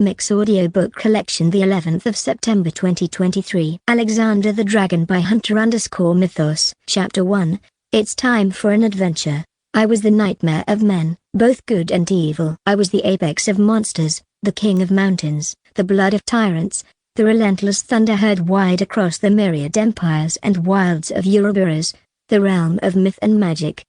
Mix Audiobook Collection, the 11th of September 2023. Alexander the Dragon by Hunter_Mythos. Chapter 1. It's time for an adventure. I was the nightmare of men, both good and evil. I was the apex of monsters, the king of mountains, the blood of tyrants, the relentless thunder heard wide across the myriad empires and wilds of Ouroboros, the realm of myth and magic.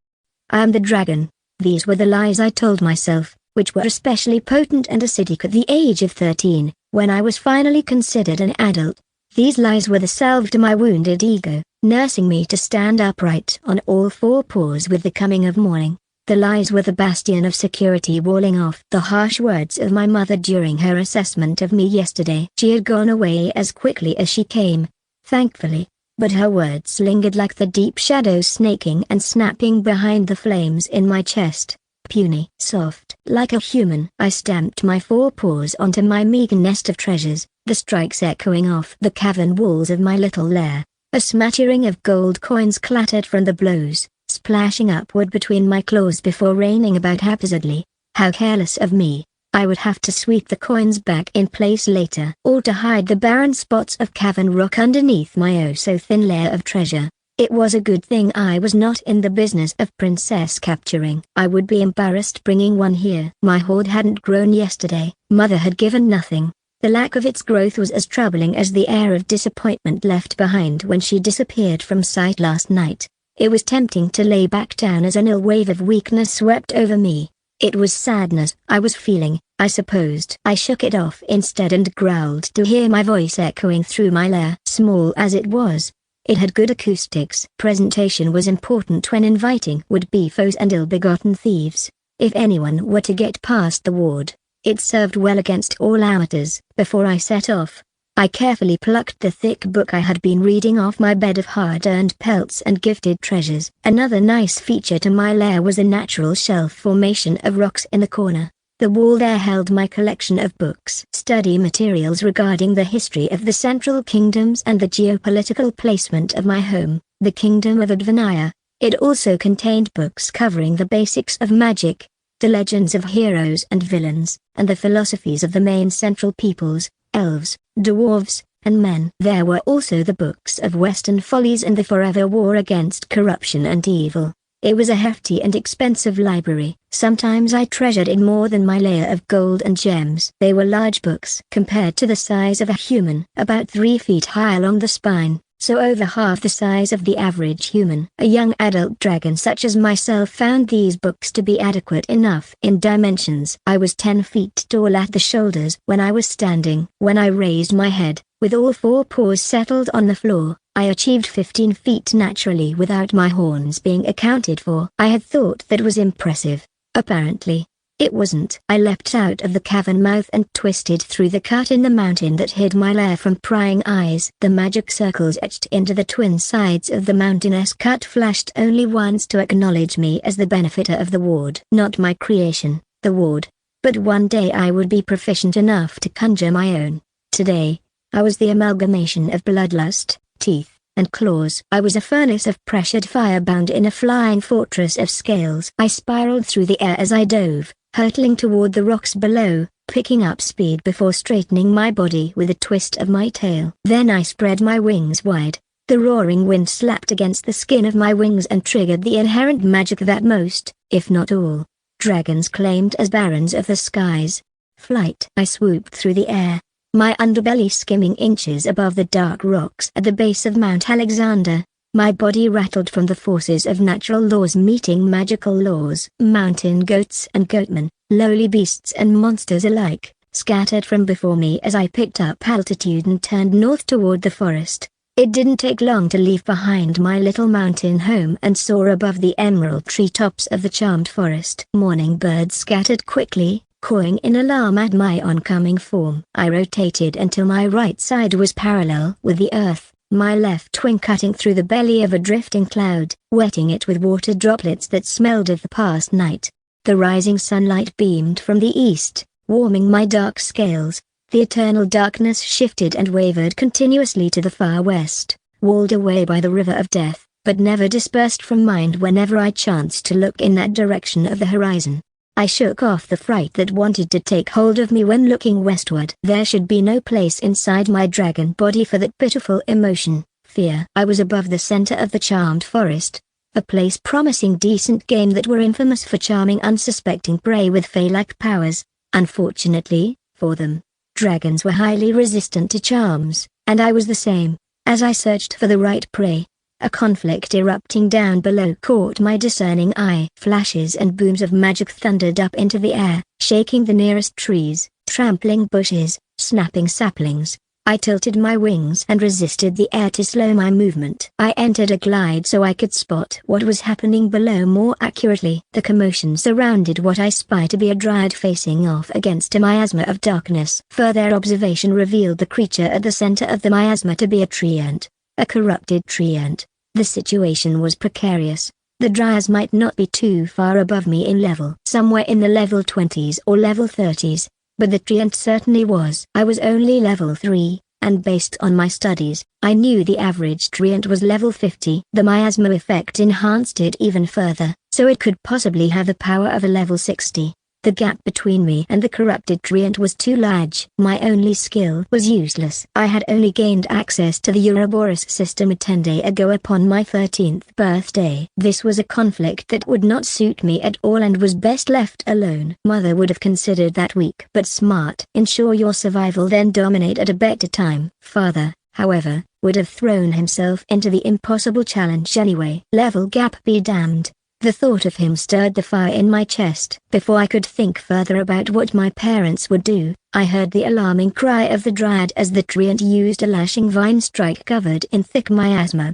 I am the dragon. These were the lies I told myself, which were especially potent and acidic at the age of 13, when I was finally considered an adult. These lies were the salve to my wounded ego, nursing me to stand upright on all four paws with the coming of morning. The lies were the bastion of security walling off the harsh words of my mother during her assessment of me yesterday. She had gone away as quickly as she came, thankfully, but her words lingered like the deep shadows snaking and snapping behind the flames in my chest. Puny, soft, like a human. I stamped my forepaws onto my meager nest of treasures, the strikes echoing off the cavern walls of my little lair. A smattering of gold coins clattered from the blows, splashing upward between my claws before raining about haphazardly. How careless of me. I would have to sweep the coins back in place later, or to hide the barren spots of cavern rock underneath my oh-so-thin layer of treasure. It was a good thing I was not in the business of princess capturing. I would be embarrassed bringing one here. My hoard hadn't grown yesterday. Mother had given nothing. The lack of its growth was as troubling as the air of disappointment left behind when she disappeared from sight last night. It was tempting to lay back down as an ill wave of weakness swept over me. It was sadness I was feeling, I supposed. I shook it off instead and growled to hear my voice echoing through my lair. Small as it was, it had good acoustics. Presentation was important when inviting would-be foes and ill-begotten thieves. If anyone were to get past the ward, it served well against all amateurs. Before I set off, I carefully plucked the thick book I had been reading off my bed of hard-earned pelts and gifted treasures. Another nice feature to my lair was a natural shelf formation of rocks in the corner. The wall there held my collection of books, study materials regarding the history of the Central Kingdoms and the geopolitical placement of my home, the Kingdom of Advanaya. It also contained books covering the basics of magic, the legends of heroes and villains, and the philosophies of the main central peoples, elves, dwarves, and men. There were also the books of Western follies and the forever war against corruption and evil. It was a hefty and expensive library. Sometimes I treasured it more than my layer of gold and gems. They were large books compared to the size of a human, about 3 feet high along the spine, so over half the size of the average human. A young adult dragon such as myself found these books to be adequate enough in dimensions. I was 10 feet tall at the shoulders when I was standing. When I raised my head, with all four paws settled on the floor, I achieved 15 feet naturally without my horns being accounted for. I had thought that was impressive. Apparently, it wasn't. I leapt out of the cavern mouth and twisted through the cut in the mountain that hid my lair from prying eyes. The magic circles etched into the twin sides of the mountainous cut flashed only once to acknowledge me as the benefactor of the ward. Not my creation, the ward, but one day I would be proficient enough to conjure my own. Today, I was the amalgamation of bloodlust, teeth, and claws. I was a furnace of pressured fire bound in a flying fortress of scales. I spiraled through the air as I dove, hurtling toward the rocks below, picking up speed before straightening my body with a twist of my tail. Then I spread my wings wide. The roaring wind slapped against the skin of my wings and triggered the inherent magic that most, if not all, dragons claimed as barons of the skies. Flight. I swooped through the air, my underbelly skimming inches above the dark rocks at the base of Mount Alexander. My body rattled from the forces of natural laws meeting magical laws. Mountain goats and goatmen, lowly beasts and monsters alike, scattered from before me as I picked up altitude and turned north toward the forest. It didn't take long to leave behind my little mountain home and soar above the emerald treetops of the charmed forest. Morning birds scattered quickly, cawing in alarm at my oncoming form. I rotated until my right side was parallel with the earth, my left wing cutting through the belly of a drifting cloud, wetting it with water droplets that smelled of the past night. The rising sunlight beamed from the east, warming my dark scales. The eternal darkness shifted and wavered continuously to the far west, walled away by the river of death, but never dispersed from mind whenever I chanced to look in that direction of the horizon. I shook off the fright that wanted to take hold of me when looking westward. There should be no place inside my dragon body for that pitiful emotion, fear. I was above the center of the charmed forest, a place promising decent game that were infamous for charming unsuspecting prey with fey-like powers. Unfortunately, for them, dragons were highly resistant to charms, and I was the same. As I searched for the right prey, a conflict erupting down below caught my discerning eye. Flashes and booms of magic thundered up into the air, shaking the nearest trees, trampling bushes, snapping saplings. I tilted my wings and resisted the air to slow my movement. I entered a glide so I could spot what was happening below more accurately. The commotion surrounded what I spied to be a dryad facing off against a miasma of darkness. Further observation revealed the creature at the center of the miasma to be a treant, a corrupted treant. The situation was precarious. The dryads might not be too far above me in level, somewhere in the level 20s or level 30s, but the treant certainly was. I was only level 3, and based on my studies, I knew the average treant was level 50. The miasma effect enhanced it even further, so it could possibly have the power of a level 60. The gap between me and the corrupted treant was too large. My only skill was useless. I had only gained access to the Ouroboros system a 10 days ago upon my 13th birthday. This was a conflict that would not suit me at all and was best left alone. Mother would have considered that weak but smart. Ensure your survival, then dominate at a better time. Father, however, would have thrown himself into the impossible challenge anyway. Level gap be damned. The thought of him stirred the fire in my chest. Before I could think further about what my parents would do, I heard the alarming cry of the dryad as the treant used a lashing vine strike covered in thick miasma.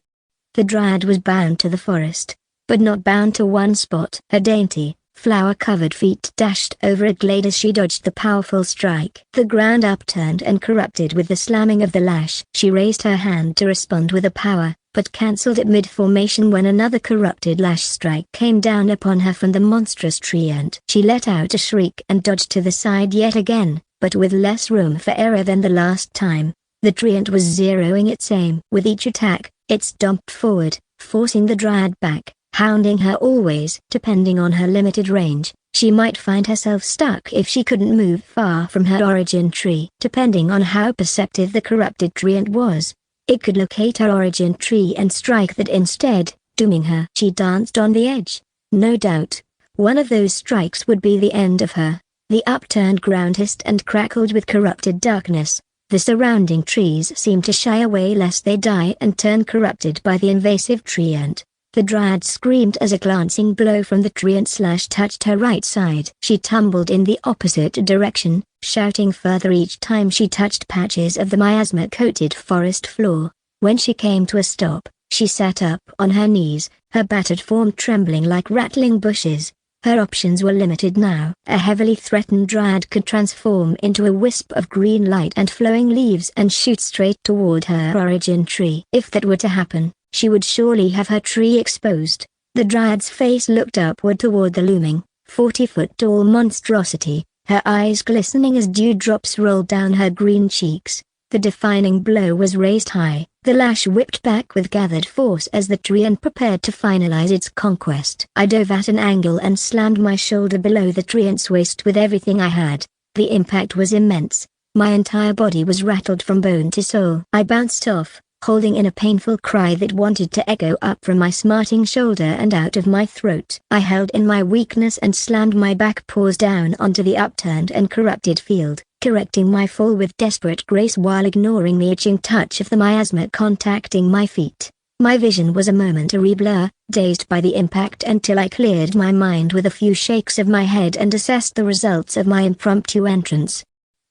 The dryad was bound to the forest, but not bound to one spot. Her dainty, flower-covered feet dashed over a glade as she dodged the powerful strike. The ground upturned and corrupted with the slamming of the lash. She raised her hand to respond with a power, but cancelled it mid-formation when another corrupted lash strike came down upon her from the monstrous treant. She let out a shriek and dodged to the side yet again, but with less room for error than the last time. The treant was zeroing its aim. With each attack, it stomped forward, forcing the dryad back, hounding her always. Depending on her limited range, she might find herself stuck if she couldn't move far from her origin tree. Depending on how perceptive the corrupted treant was, it could locate her origin tree and strike that instead, dooming her. She danced on the edge. No doubt, one of those strikes would be the end of her. The upturned ground hissed and crackled with corrupted darkness. The surrounding trees seemed to shy away lest they die and turn corrupted by the invasive treant. The dryad screamed as a glancing blow from the treant slash touched her right side. She tumbled in the opposite direction, shouting further each time she touched patches of the miasma-coated forest floor. When she came to a stop, she sat up on her knees, her battered form trembling like rattling bushes. Her options were limited now. A heavily threatened dryad could transform into a wisp of green light and flowing leaves and shoot straight toward her origin tree. If that were to happen, she would surely have her tree exposed. The dryad's face looked upward toward the looming, 40-foot-tall monstrosity, her eyes glistening as dewdrops rolled down her green cheeks. The defining blow was raised high. The lash whipped back with gathered force as the treant prepared to finalize its conquest. I dove at an angle and slammed my shoulder below the treant's waist with everything I had. The impact was immense. My entire body was rattled from bone to soul. I bounced off, holding in a painful cry that wanted to echo up from my smarting shoulder and out of my throat. I held in my weakness and slammed my back paws down onto the upturned and corrupted field, correcting my fall with desperate grace while ignoring the itching touch of the miasma contacting my feet. My vision was a momentary blur, dazed by the impact until I cleared my mind with a few shakes of my head and assessed the results of my impromptu entrance.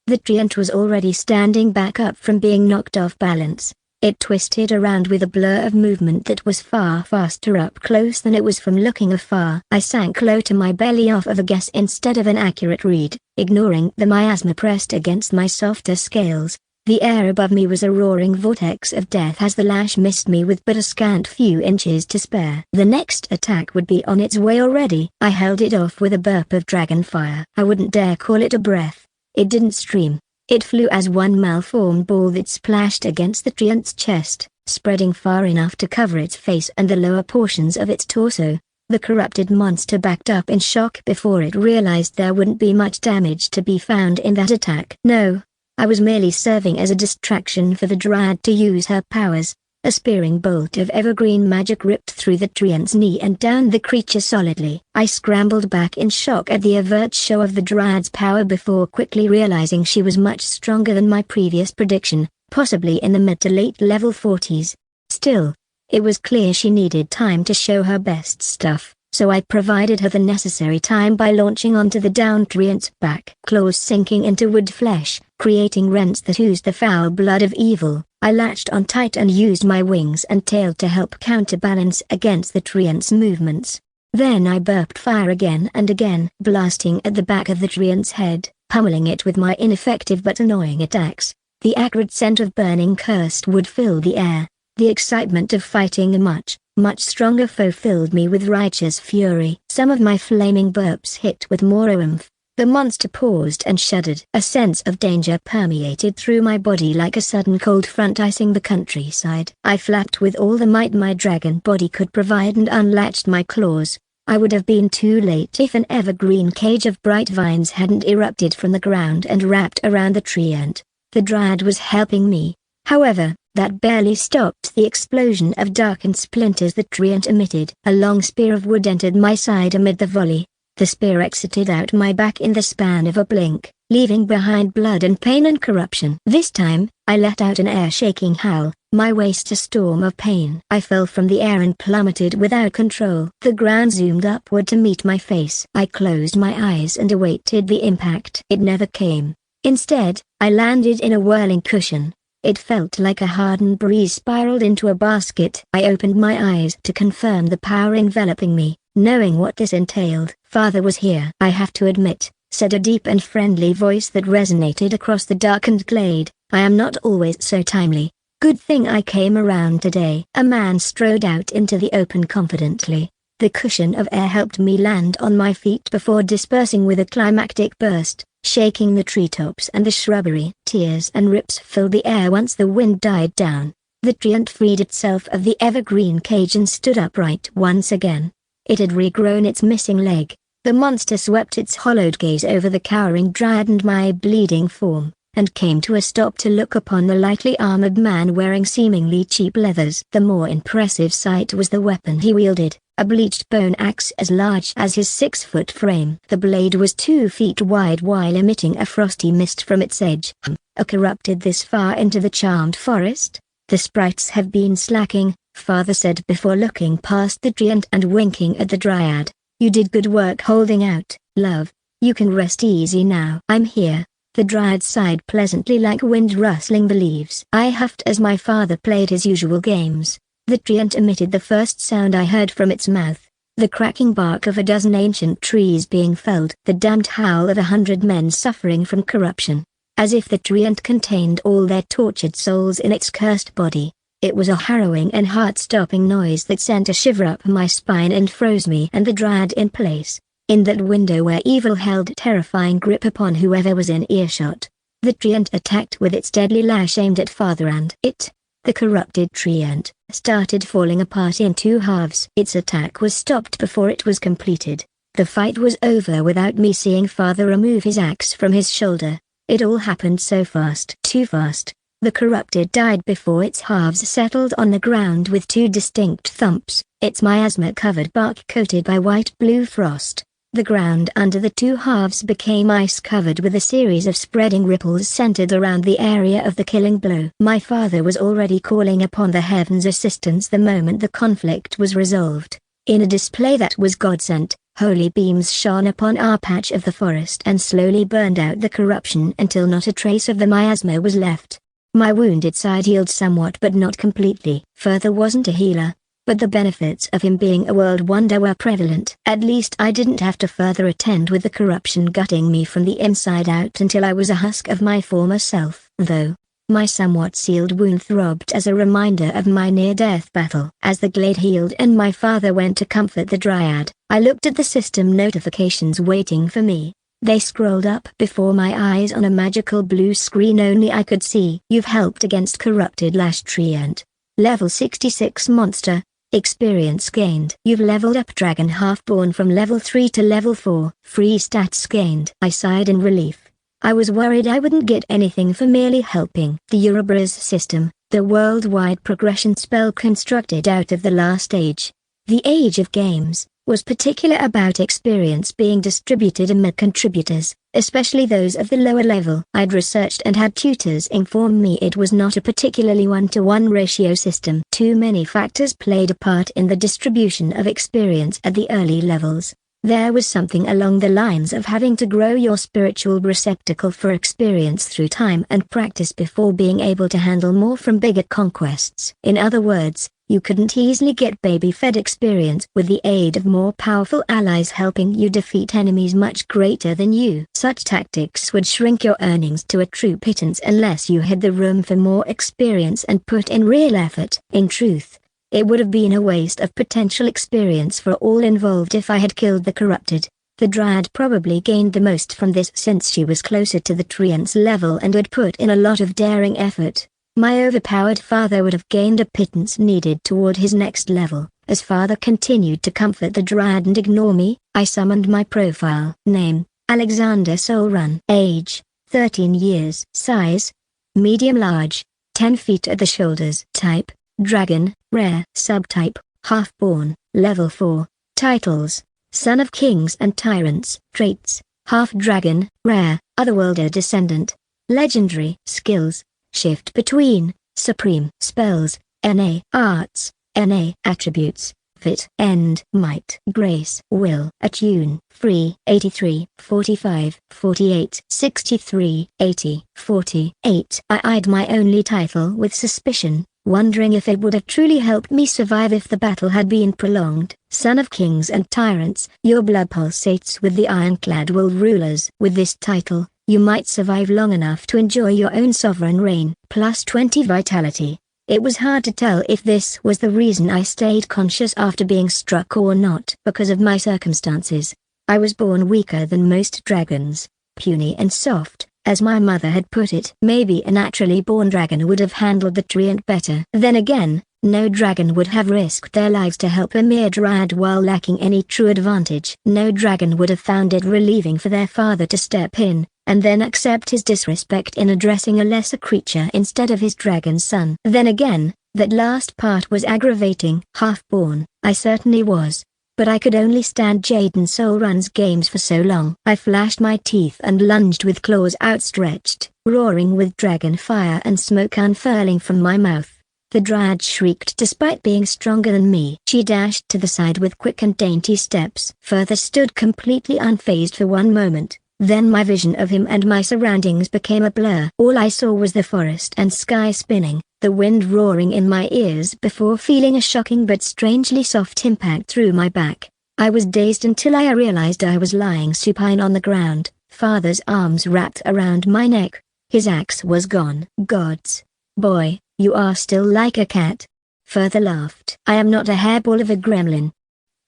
The treant was already standing back up from being knocked off balance. It twisted around with a blur of movement that was far faster up close than it was from looking afar. I sank low to my belly off of a guess instead of an accurate read, ignoring the miasma pressed against my softer scales. The air above me was a roaring vortex of death as the lash missed me with but a scant few inches to spare. The next attack would be on its way already. I held it off with a burp of dragon fire. I wouldn't dare call it a breath. It didn't stream. It flew as one malformed ball that splashed against the treant's chest, spreading far enough to cover its face and the lower portions of its torso. The corrupted monster backed up in shock before it realized there wouldn't be much damage to be found in that attack. No, I was merely serving as a distraction for the dryad to use her powers. A spearing bolt of evergreen magic ripped through the treant's knee and downed the creature solidly. I scrambled back in shock at the overt show of the dryad's power before quickly realizing she was much stronger than my previous prediction, possibly in the mid to late level 40s. Still, it was clear she needed time to show her best stuff, so I provided her the necessary time by launching onto the downed treant's back. Claws sinking into wood flesh, creating rents that oozed the foul blood of evil. I latched on tight and used my wings and tail to help counterbalance against the treant's movements. Then I burped fire again and again, blasting at the back of the treant's head, pummeling it with my ineffective but annoying attacks. The acrid scent of burning cursed wood filled the air. The excitement of fighting a much stronger foe filled me with righteous fury. Some of my flaming burps hit with more oomph. The monster paused and shuddered. A sense of danger permeated through my body like a sudden cold front icing the countryside. I flapped with all the might my dragon body could provide and unlatched my claws. I would have been too late if an evergreen cage of bright vines hadn't erupted from the ground and wrapped around the treant. The dryad was helping me. However, that barely stopped the explosion of darkened splinters the treant emitted. A long spear of wood entered my side amid the volley. The spear exited out my back in the span of a blink, leaving behind blood and pain and corruption. This time, I let out an air-shaking howl, my waist a storm of pain. I fell from the air and plummeted without control. The ground zoomed upward to meet my face. I closed my eyes and awaited the impact. It never came. Instead, I landed in a whirling cushion. It felt like a hardened breeze spiraled into a basket. I opened my eyes to confirm the power enveloping me, knowing what this entailed. Father was here. I have to admit, said a deep and friendly voice that resonated across the darkened glade. I am not always so timely. Good thing I came around today. A man strode out into the open confidently. The cushion of air helped me land on my feet before dispersing with a climactic burst, shaking the treetops and the shrubbery. Tears and rips filled the air once the wind died down. The treant freed itself of the evergreen cage and stood upright once again. It had regrown its missing leg. The monster swept its hollowed gaze over the cowering dryad and my bleeding form, and came to a stop to look upon the lightly armored man wearing seemingly cheap leathers. The more impressive sight was the weapon he wielded, a bleached bone axe as large as his 6-foot frame. The blade was 2 feet wide while emitting a frosty mist from its edge. A corrupted this far into the charmed forest? The sprites have been slacking, Father said before looking past the treant and winking at the dryad. You did good work holding out, love. You can rest easy now. I'm here. The dryad sighed pleasantly like wind rustling the leaves. I huffed as my father played his usual games. The treant emitted the first sound I heard from its mouth, the cracking bark of a dozen ancient trees being felled, the damned howl of 100 men suffering from corruption. As if the treant contained all their tortured souls in its cursed body. It was a harrowing and heart-stopping noise that sent a shiver up my spine and froze me and the dryad in place, in that window where evil held terrifying grip upon whoever was in earshot. The treant attacked with its deadly lash aimed at Father and it, the corrupted treant, started falling apart in 2 halves. Its attack was stopped before it was completed. The fight was over without me seeing Father remove his axe from his shoulder. It all happened so fast. Too fast. The corrupted died before its halves settled on the ground with 2 distinct thumps, its miasma-covered bark coated by white-blue frost. The ground under the 2 halves became ice-covered with a series of spreading ripples centered around the area of the killing blow. My father was already calling upon the heavens' assistance the moment the conflict was resolved. In a display that was God-sent, holy beams shone upon our patch of the forest and slowly burned out the corruption until not a trace of the miasma was left. My wounded side healed somewhat but not completely. Father wasn't a healer, but the benefits of him being a world wonder were prevalent. At least I didn't have to further attend with the corruption gutting me from the inside out until I was a husk of my former self. Though, my somewhat sealed wound throbbed as a reminder of my near-death battle. As the glade healed and my father went to comfort the dryad, I looked at the system notifications waiting for me. They scrolled up before my eyes on a magical blue screen only I could see. You've helped against corrupted lash treant. Level 66 monster. Experience gained. You've leveled up Dragon Halfborn from level 3 to level 4. Free stats gained. I sighed in relief. I was worried I wouldn't get anything for merely helping. The Ouroboros system, the worldwide progression spell constructed out of the last age, the age of games, was particular about experience being distributed amid contributors, especially those of the lower level. I'd researched and had tutors inform me it was not a particularly one-to-one ratio system. Too many factors played a part in the distribution of experience at the early levels. There was something along the lines of having to grow your spiritual receptacle for experience through time and practice before being able to handle more from bigger conquests. In other words, you couldn't easily get baby-fed experience with the aid of more powerful allies helping you defeat enemies much greater than you. Such tactics would shrink your earnings to a true pittance unless you had the room for more experience and put in real effort. In truth, it would have been a waste of potential experience for all involved if I had killed the corrupted. The Dryad probably gained the most from this since she was closer to the Treant's level and would put in a lot of daring effort. My overpowered father would have gained a pittance needed toward his next level. As father continued to comfort the Dryad and ignore me, I summoned my profile. Name, Alexander Soulrun. Age, 13 years. Size, medium-large, 10 feet at the shoulders. Type, Dragon, Rare. Subtype, Halfborn, Level 4. Titles, Son of Kings and Tyrants. Traits, Half-Dragon, Rare, Otherworlder Descendant. Legendary. Skills, Shift Between, Supreme. Spells, NA. Arts, NA. Attributes, Fit, End, Might, Grace, Will. Attune, Free. 83, 45, 48, 63, 80, 48. I eyed my only title with suspicion, wondering if it would have truly helped me survive if the battle had been prolonged. Son of Kings and Tyrants, your blood pulsates with the ironclad world rulers. With this title, you might survive long enough to enjoy your own sovereign reign. Plus 20 vitality. It was hard to tell if this was the reason I stayed conscious after being struck or not. Because of my circumstances, I was born weaker than most dragons, puny and soft, as my mother had put it. Maybe a naturally born dragon would have handled the treant better. Then again, no dragon would have risked their lives to help a mere Dryad while lacking any true advantage. No dragon would have found it relieving for their father to step in, and then accept his disrespect in addressing a lesser creature instead of his dragon son. Then again, that last part was aggravating. Half-born, I certainly was. But I could only stand Jaden Soulrun's games for so long. I flashed my teeth and lunged with claws outstretched, roaring with dragon fire and smoke unfurling from my mouth. The Dryad shrieked despite being stronger than me. She dashed to the side with quick and dainty steps. Further stood completely unfazed for one moment. Then my vision of him and my surroundings became a blur. All I saw was the forest and sky spinning, the wind roaring in my ears before feeling a shocking but strangely soft impact through my back. I was dazed until I realized I was lying supine on the ground, father's arms wrapped around my neck. His axe was gone. Gods. Boy, you are still like a cat. Further laughed. I am not a hairball of a gremlin.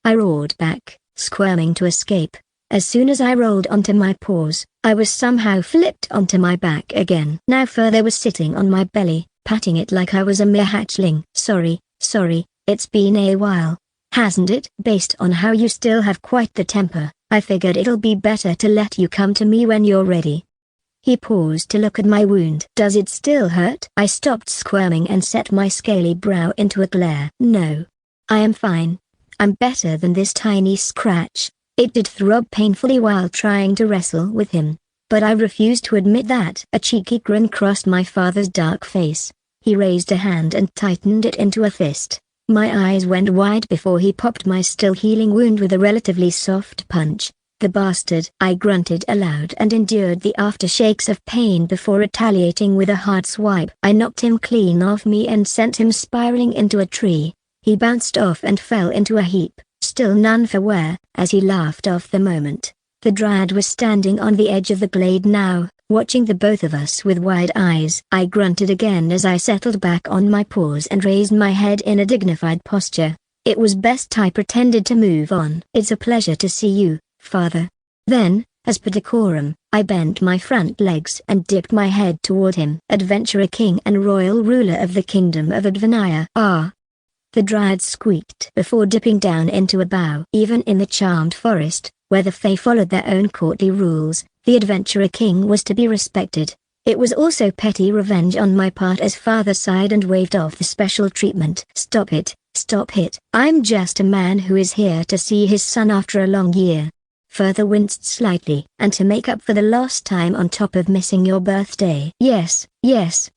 I roared back, squirming to escape. As soon as I rolled onto my paws, I was somehow flipped onto my back again. Now Further was sitting on my belly, patting it like I was a mere hatchling. Sorry, it's been a while, hasn't it? Based on how you still have quite the temper, I figured it'll be better to let you come to me when you're ready. He paused to look at my wound. Does it still hurt? I stopped squirming and set my scaly brow into a glare. No. I am fine. I'm better than this tiny scratch. It did throb painfully while trying to wrestle with him, but I refused to admit that. A cheeky grin crossed my father's dark face. He raised a hand and tightened it into a fist. My eyes went wide before he popped my still healing wound with a relatively soft punch. The bastard! I grunted aloud and endured the aftershakes of pain before retaliating with a hard swipe. I knocked him clean off me and sent him spiraling into a tree. He bounced off and fell into a heap, still none for where, as he laughed off the moment. The Dryad was standing on the edge of the glade now, watching the both of us with wide eyes. I grunted again as I settled back on my paws and raised my head in a dignified posture. It was best I pretended to move on. It's a pleasure to see you, father. Then, as per decorum, I bent my front legs and dipped my head toward him. Adventurer king and royal ruler of the kingdom of Advanaya. Ah. the dryad squeaked before dipping down into a bow. Even in the charmed forest, where the Fae followed their own courtly rules, the adventurer king was to be respected. It was also petty revenge on my part as father sighed and waved off the special treatment. Stop it, stop it. I'm just a man who is here to see his son after a long year. Father winced slightly. And to make up for the lost time on top of missing your birthday. Yes,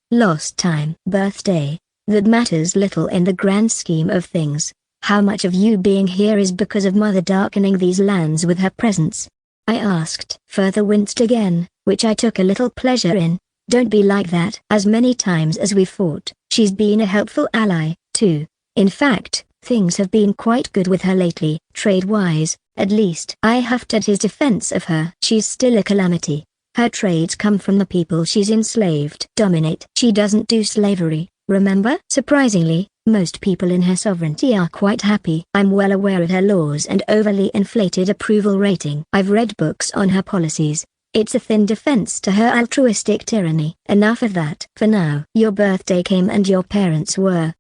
lost time. Birthday. That matters little in the grand scheme of things. How much of you being here is because of Mother darkening these lands with her presence? I asked. Father winced again, which I took a little pleasure in. Don't be like that. As many times as we fought, she's been a helpful ally, too. In fact, things have been quite good with her lately, trade-wise, at least. I huffed at his defense of her. She's still a calamity. Her trades come from the people she's enslaved. Dominate. She doesn't do slavery, remember? Surprisingly, most people in her sovereignty are quite happy. I'm well aware of her laws and overly inflated approval rating. I've read books on her policies. It's a thin defense to her altruistic tyranny. Enough of that. For now. Your birthday came and your parents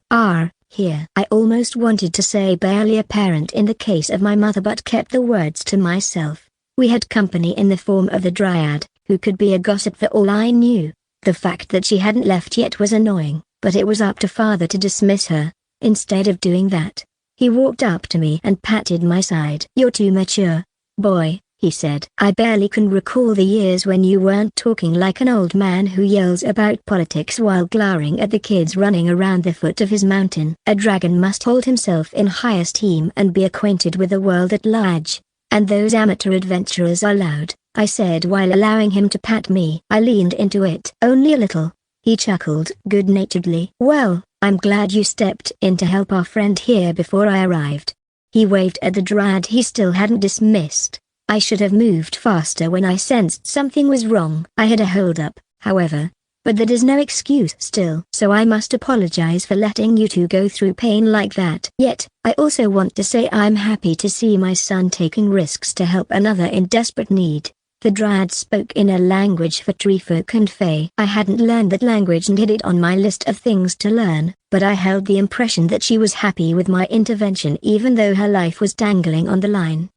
are here. I almost wanted to say barely a parent in the case of my mother but kept the words to myself. We had company in the form of the dryad, who could be a gossip for all I knew. The fact that she hadn't left yet was annoying, but it was up to father to dismiss her. Instead of doing that, he walked up to me and patted my side. You're too mature, boy, he said. I barely can recall the years when you weren't talking like an old man who yells about politics while glowering at the kids running around the foot of his mountain. A dragon must hold himself in high esteem and be acquainted with the world at large. And those amateur adventurers are loud, I said while allowing him to pat me. I leaned into it. Only a little. He chuckled good-naturedly. Well, I'm glad you stepped in to help our friend here before I arrived. He waved at the dryad he still hadn't dismissed. I should have moved faster when I sensed something was wrong. I had a hold-up, however. But that is no excuse still. So I must apologize for letting you two go through pain like that. Yet, I also want to say I'm happy to see my son taking risks to help another in desperate need. The dryad spoke in a language for treefolk and fae. I hadn't learned that language and hid it on my list of things to learn, but I held the impression that she was happy with my intervention even though her life was dangling on the line.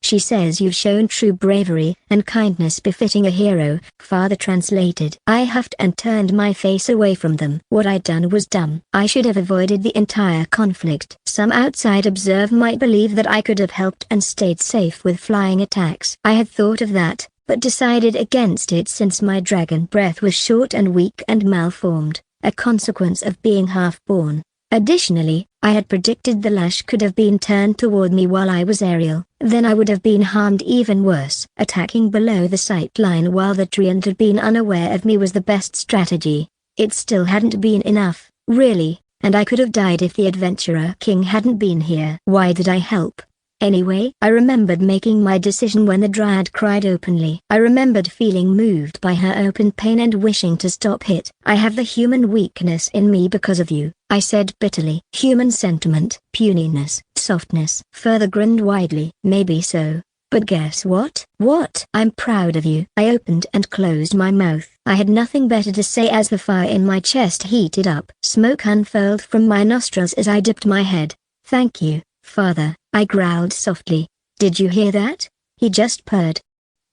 She says you've shown true bravery and kindness befitting a hero, father translated. I huffed and turned my face away from them. What I'd done was dumb. I should have avoided the entire conflict. Some outside observer might believe that I could have helped and stayed safe with flying attacks. I had thought of that, but decided against it since my dragon breath was short and weak and malformed, a consequence of being half-born. Additionally, I had predicted the lash could have been turned toward me while I was aerial. Then I would have been harmed even worse. Attacking below the sight line while the treant had been unaware of me was the best strategy. It still hadn't been enough, really, and I could have died if the adventurer king hadn't been here. Why did I help? Anyway, I remembered making my decision when the dryad cried openly. I remembered feeling moved by her open pain and wishing to stop it. I have the human weakness in me because of you, I said bitterly. Human sentiment, puniness, softness. Further grinned widely. Maybe so. But guess what? What? I'm proud of you. I opened and closed my mouth. I had nothing better to say as the fire in my chest heated up. Smoke unfurled from my nostrils as I dipped my head. Thank you, father, I growled softly. Did you hear that? He just purred.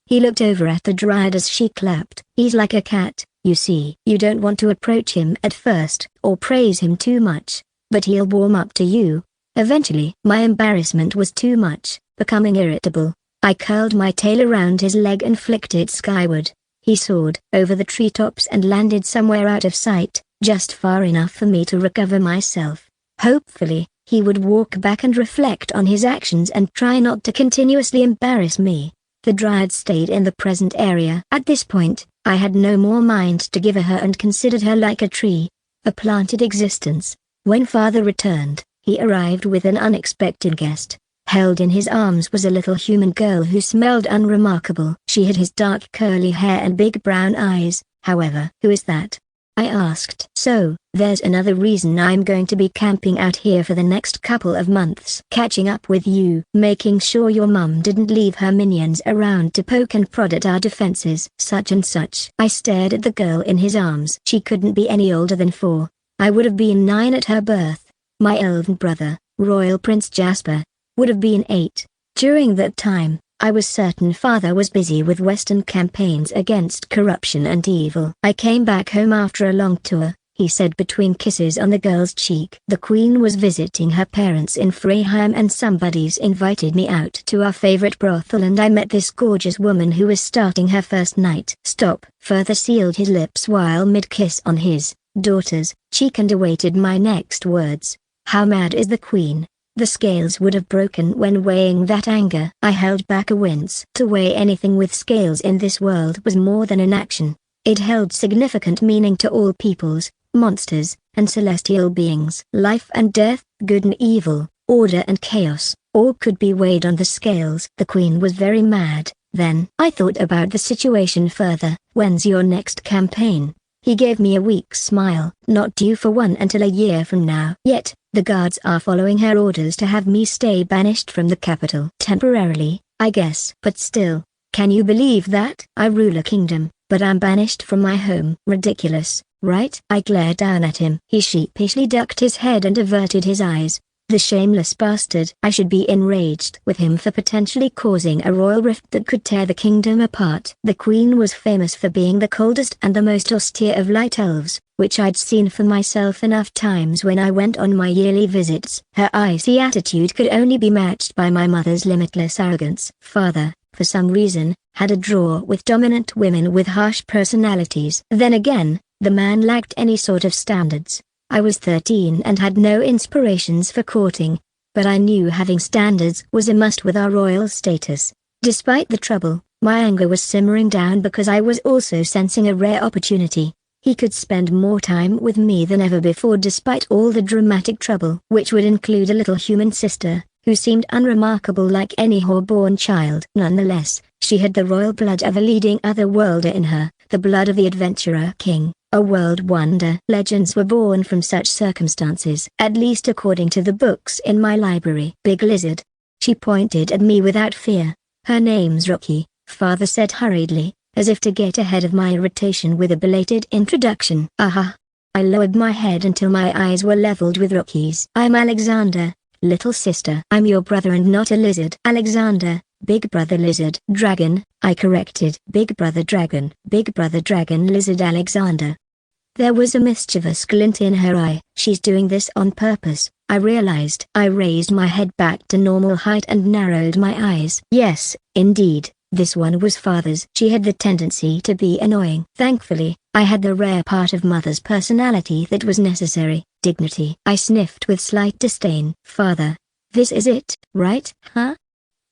He looked over at the dryad as she clapped. He's like a cat, you see. You don't want to approach him at first, or praise him too much, but he'll warm up to you. Eventually. My embarrassment was too much, becoming irritable. I curled my tail around his leg and flicked it skyward. He soared over the treetops and landed somewhere out of sight, just far enough for me to recover myself. Hopefully, he would walk back and reflect on his actions and try not to continuously embarrass me. The dryad stayed in the present area. At this point, I had no more mind to give her and considered her like a tree, a planted existence. When father returned, he arrived with an unexpected guest. Held in his arms was a little human girl who smelled unremarkable. She had his dark curly hair and big brown eyes. However, who is that? I asked. So, there's another reason I'm going to be camping out here for the next couple of months. Catching up with you. Making sure your mum didn't leave her minions around to poke and prod at our defenses. Such and such. I stared at the girl in his arms. She couldn't be any older than 4. I would have been 9 at her birth. My elven brother, Royal Prince Jasper, would have been 8. During that time, I was certain father was busy with Western campaigns against corruption and evil. I came back home after a long tour, he said between kisses on the girl's cheek. The Queen was visiting her parents in Freyheim and somebody's invited me out to our favorite brothel and I met this gorgeous woman who was starting her first night. Stop. Further sealed his lips while mid-kiss on his daughter's cheek and awaited my next words. How mad is the Queen? The scales would have broken when weighing that anger. I held back a wince. To weigh anything with scales in this world was more than an action. It held significant meaning to all peoples, monsters, and celestial beings. Life and death, good and evil, order and chaos, all could be weighed on the scales. The Queen was very mad. Then I thought about the situation further. When's your next campaign? He gave me a weak smile. Not due for one until a year from now. Yet, the guards are following her orders to have me stay banished from the capital. Temporarily, I guess. But still, can you believe that? I rule a kingdom, but I'm banished from my home. Ridiculous, right? I glared down at him. He sheepishly ducked his head and averted his eyes. The shameless bastard. I should be enraged with him for potentially causing a royal rift that could tear the kingdom apart. The Queen was famous for being the coldest and the most austere of light elves, which I'd seen for myself enough times when I went on my yearly visits. Her icy attitude could only be matched by my mother's limitless arrogance. Father, for some reason, had a draw with dominant women with harsh personalities. Then again, the man lacked any sort of standards. I was 13 and had no inspirations for courting, but I knew having standards was a must with our royal status. Despite the trouble, my anger was simmering down because I was also sensing a rare opportunity. He could spend more time with me than ever before despite all the dramatic trouble, which would include a little human sister, who seemed unremarkable like any whore-born child. Nonetheless, she had the royal blood of a leading otherworlder in her, the blood of the adventurer king. A world wonder. Legends were born from such circumstances, at least according to the books in my library. Big Lizard. She pointed at me without fear. Her name's Rocky, father said hurriedly, as if to get ahead of my irritation with a belated introduction. Aha. I lowered my head until my eyes were leveled with Rocky's. I'm Alexander, little sister. I'm your brother and not a lizard. Alexander, big brother lizard. Dragon, I corrected. Big brother dragon. Big brother dragon lizard Alexander. There was a mischievous glint in her eye. She's doing this on purpose, I realized. I raised my head back to normal height and narrowed my eyes. Yes, indeed, this one was father's. She had the tendency to be annoying. Thankfully, I had the rare part of mother's personality that was necessary, dignity. I sniffed with slight disdain. Father, this is it, right, huh?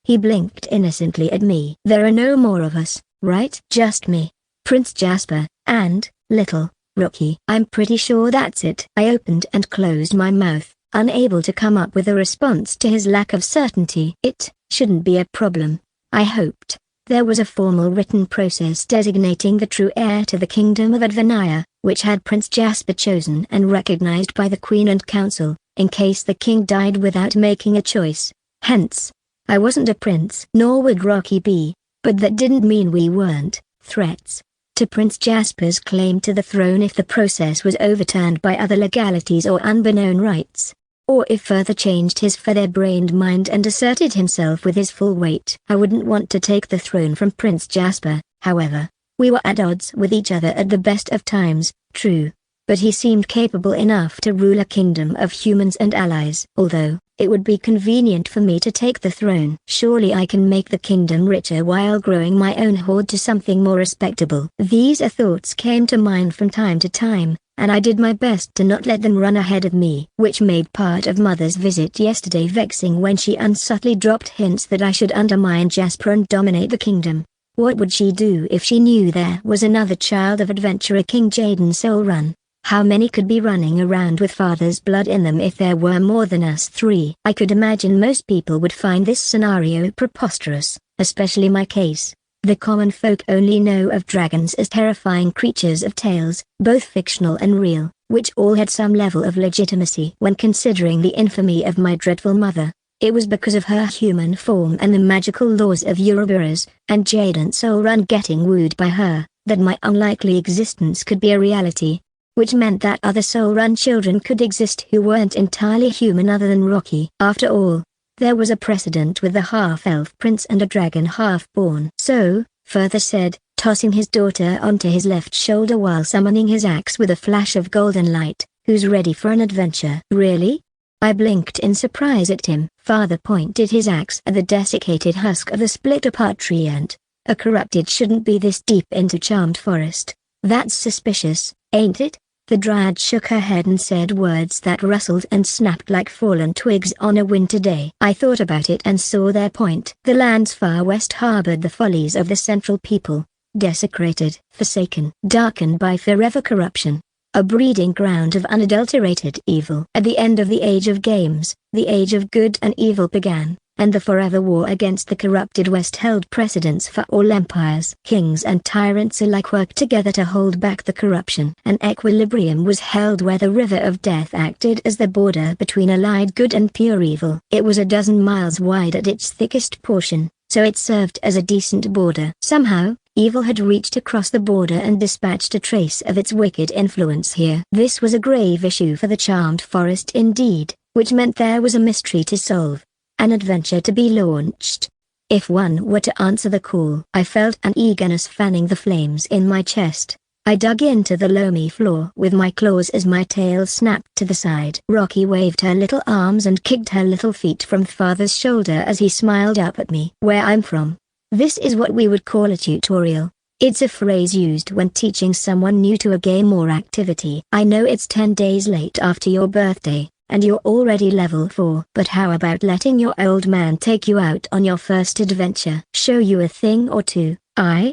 He blinked innocently at me. There are no more of us, right? Just me, Prince Jasper, and, little Rocky. I'm pretty sure that's it. I opened and closed my mouth, unable to come up with a response to his lack of certainty. It shouldn't be a problem, I hoped. There was a formal written process designating the true heir to the kingdom of Advania, which had Prince Jasper chosen and recognized by the Queen and Council, in case the king died without making a choice. Hence, I wasn't a prince. Nor would Rocky be, but that didn't mean we weren't threats to Prince Jasper's claim to the throne if the process was overturned by other legalities or unbeknown rights, or if further changed his feather-brained mind and asserted himself with his full weight. I wouldn't want to take the throne from Prince Jasper, however. We were at odds with each other at the best of times, true, but he seemed capable enough to rule a kingdom of humans and allies. Although, it would be convenient for me to take the throne. Surely I can make the kingdom richer while growing my own hoard to something more respectable. These thoughts came to mind from time to time, and I did my best to not let them run ahead of me. Which made part of Mother's visit yesterday vexing when she unsubtly dropped hints that I should undermine Jasper and dominate the kingdom. What would she do if she knew there was another child of adventurer King Jaden Soulrun? How many could be running around with father's blood in them if there were more than us 3? I could imagine most people would find this scenario preposterous, especially my case. The common folk only know of dragons as terrifying creatures of tales, both fictional and real, which all had some level of legitimacy. When considering the infamy of my dreadful mother, it was because of her human form and the magical laws of Ouroboros, and Jaden Soulrun getting wooed by her, that my unlikely existence could be a reality. which meant that other soul-run children could exist who weren't entirely human other than Rocky. After all, there was a precedent with the half-elf prince and a dragon half-born. So, further said, tossing his daughter onto his left shoulder while summoning his axe with a flash of golden light, who's ready for an adventure? Really? I blinked in surprise at him. Father pointed his axe at the desiccated husk of the split-apart tree ant. A corrupted shouldn't be this deep into charmed forest. That's suspicious, ain't it? The dryad shook her head and said words that rustled and snapped like fallen twigs on a winter day. I thought about it and saw their point. The lands far west harbored the follies of the central people, desecrated, forsaken, darkened by forever corruption. A breeding ground of unadulterated evil. At the end of the Age of Games, the Age of Good and Evil began, and the forever war against the corrupted West held precedence for all empires. Kings and tyrants alike worked together to hold back the corruption. An equilibrium was held where the river of death acted as the border between allied good and pure evil. It was a dozen miles wide at its thickest portion, so it served as a decent border. Somehow, evil had reached across the border and dispatched a trace of its wicked influence here. This was a grave issue for the charmed forest indeed, which meant there was a mystery to solve. An adventure to be launched. If one were to answer the call. I felt an eagerness fanning the flames in my chest. I dug into the loamy floor with my claws as my tail snapped to the side. Rocky waved her little arms and kicked her little feet from Father's shoulder as he smiled up at me. Where I'm from, this is what we would call a tutorial. It's a phrase used when teaching someone new to a game or activity. I know it's 10 days late after your birthday, and you're already level 4. But how about letting your old man take you out on your first adventure? Show you a thing or two?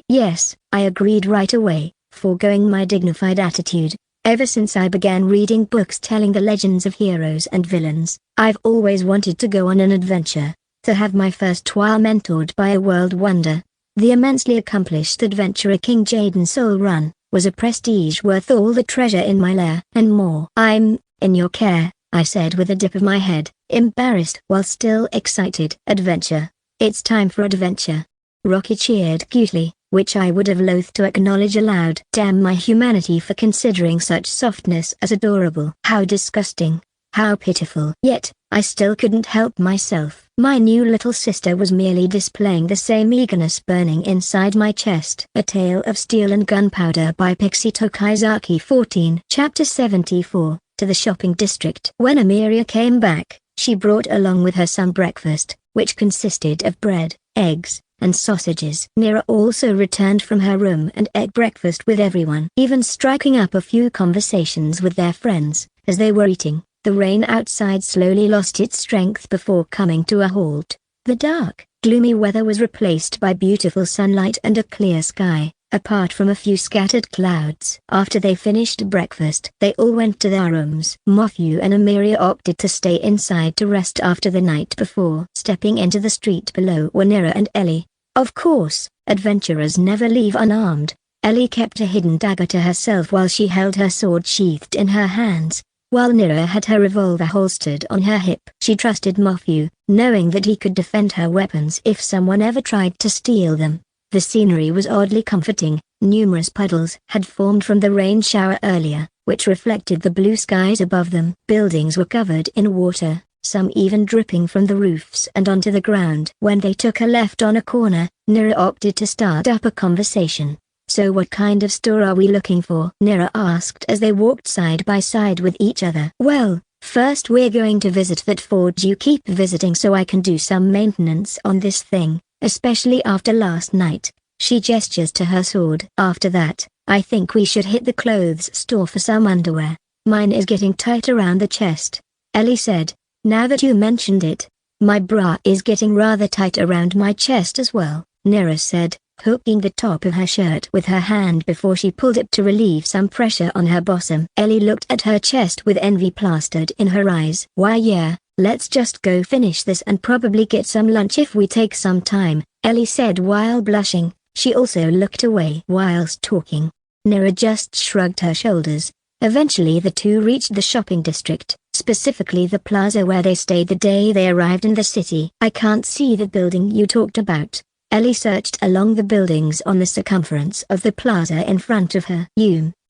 Yes, I agreed right away, foregoing my dignified attitude. Ever since I began reading books telling the legends of heroes and villains, I've always wanted to go on an adventure, to have my first while mentored by a world wonder. The immensely accomplished adventurer King Jaden Soul Run was a prestige worth all the treasure in my lair and more. I'm in your care, I said with a dip of my head, embarrassed while still excited. Adventure. It's time for adventure. Rocky cheered cutely, which I would have loathed to acknowledge aloud. Damn my humanity for considering such softness as adorable. How disgusting. How pitiful. Yet, I still couldn't help myself. My new little sister was merely displaying the same eagerness burning inside my chest. A Tale of Steel and Gunpowder by Pixie Tokaizaki 14. Chapter 74. To the shopping district. When Amiria came back, she brought along with her some breakfast, which consisted of bread, eggs, and sausages. Nira also returned from her room and ate breakfast with everyone, even striking up a few conversations with their friends. As they were eating, the rain outside slowly lost its strength before coming to a halt. The dark, gloomy weather was replaced by beautiful sunlight and a clear sky, apart from a few scattered clouds. After they finished breakfast, they all went to their rooms. Matthew and Amiria opted to stay inside to rest after the night before. Stepping into the street below were Nira and Ellie. Of course, adventurers never leave unarmed. Ellie kept a hidden dagger to herself while she held her sword sheathed in her hands, while Nira had her revolver holstered on her hip. She trusted Matthew, knowing that he could defend her weapons if someone ever tried to steal them. The scenery was oddly comforting. Numerous puddles had formed from the rain shower earlier, which reflected the blue skies above them. Buildings were covered in water, some even dripping from the roofs and onto the ground. When they took a left on a corner, Nira opted to start up a conversation. So what kind of store are we looking for? Nira asked as they walked side by side with each other. Well, first we're going to visit that forge you keep visiting so I can do some maintenance on this thing, especially after last night. She gestures to her sword. After that, I think we should hit the clothes store for some underwear. Mine is getting tight around the chest. Ellie said, now that you mentioned it, my bra is getting rather tight around my chest as well, Nira said, hooking the top of her shirt with her hand before she pulled it to relieve some pressure on her bosom. Ellie looked at her chest with envy plastered in her eyes. Why yeah, let's just go finish this and probably get some lunch if we take some time, Ellie said while blushing. She also looked away whilst talking. Nira just shrugged her shoulders. Eventually the two reached the shopping district, specifically the plaza where they stayed the day they arrived in the city. I can't see the building you talked about. Ellie searched along the buildings on the circumference of the plaza in front of her.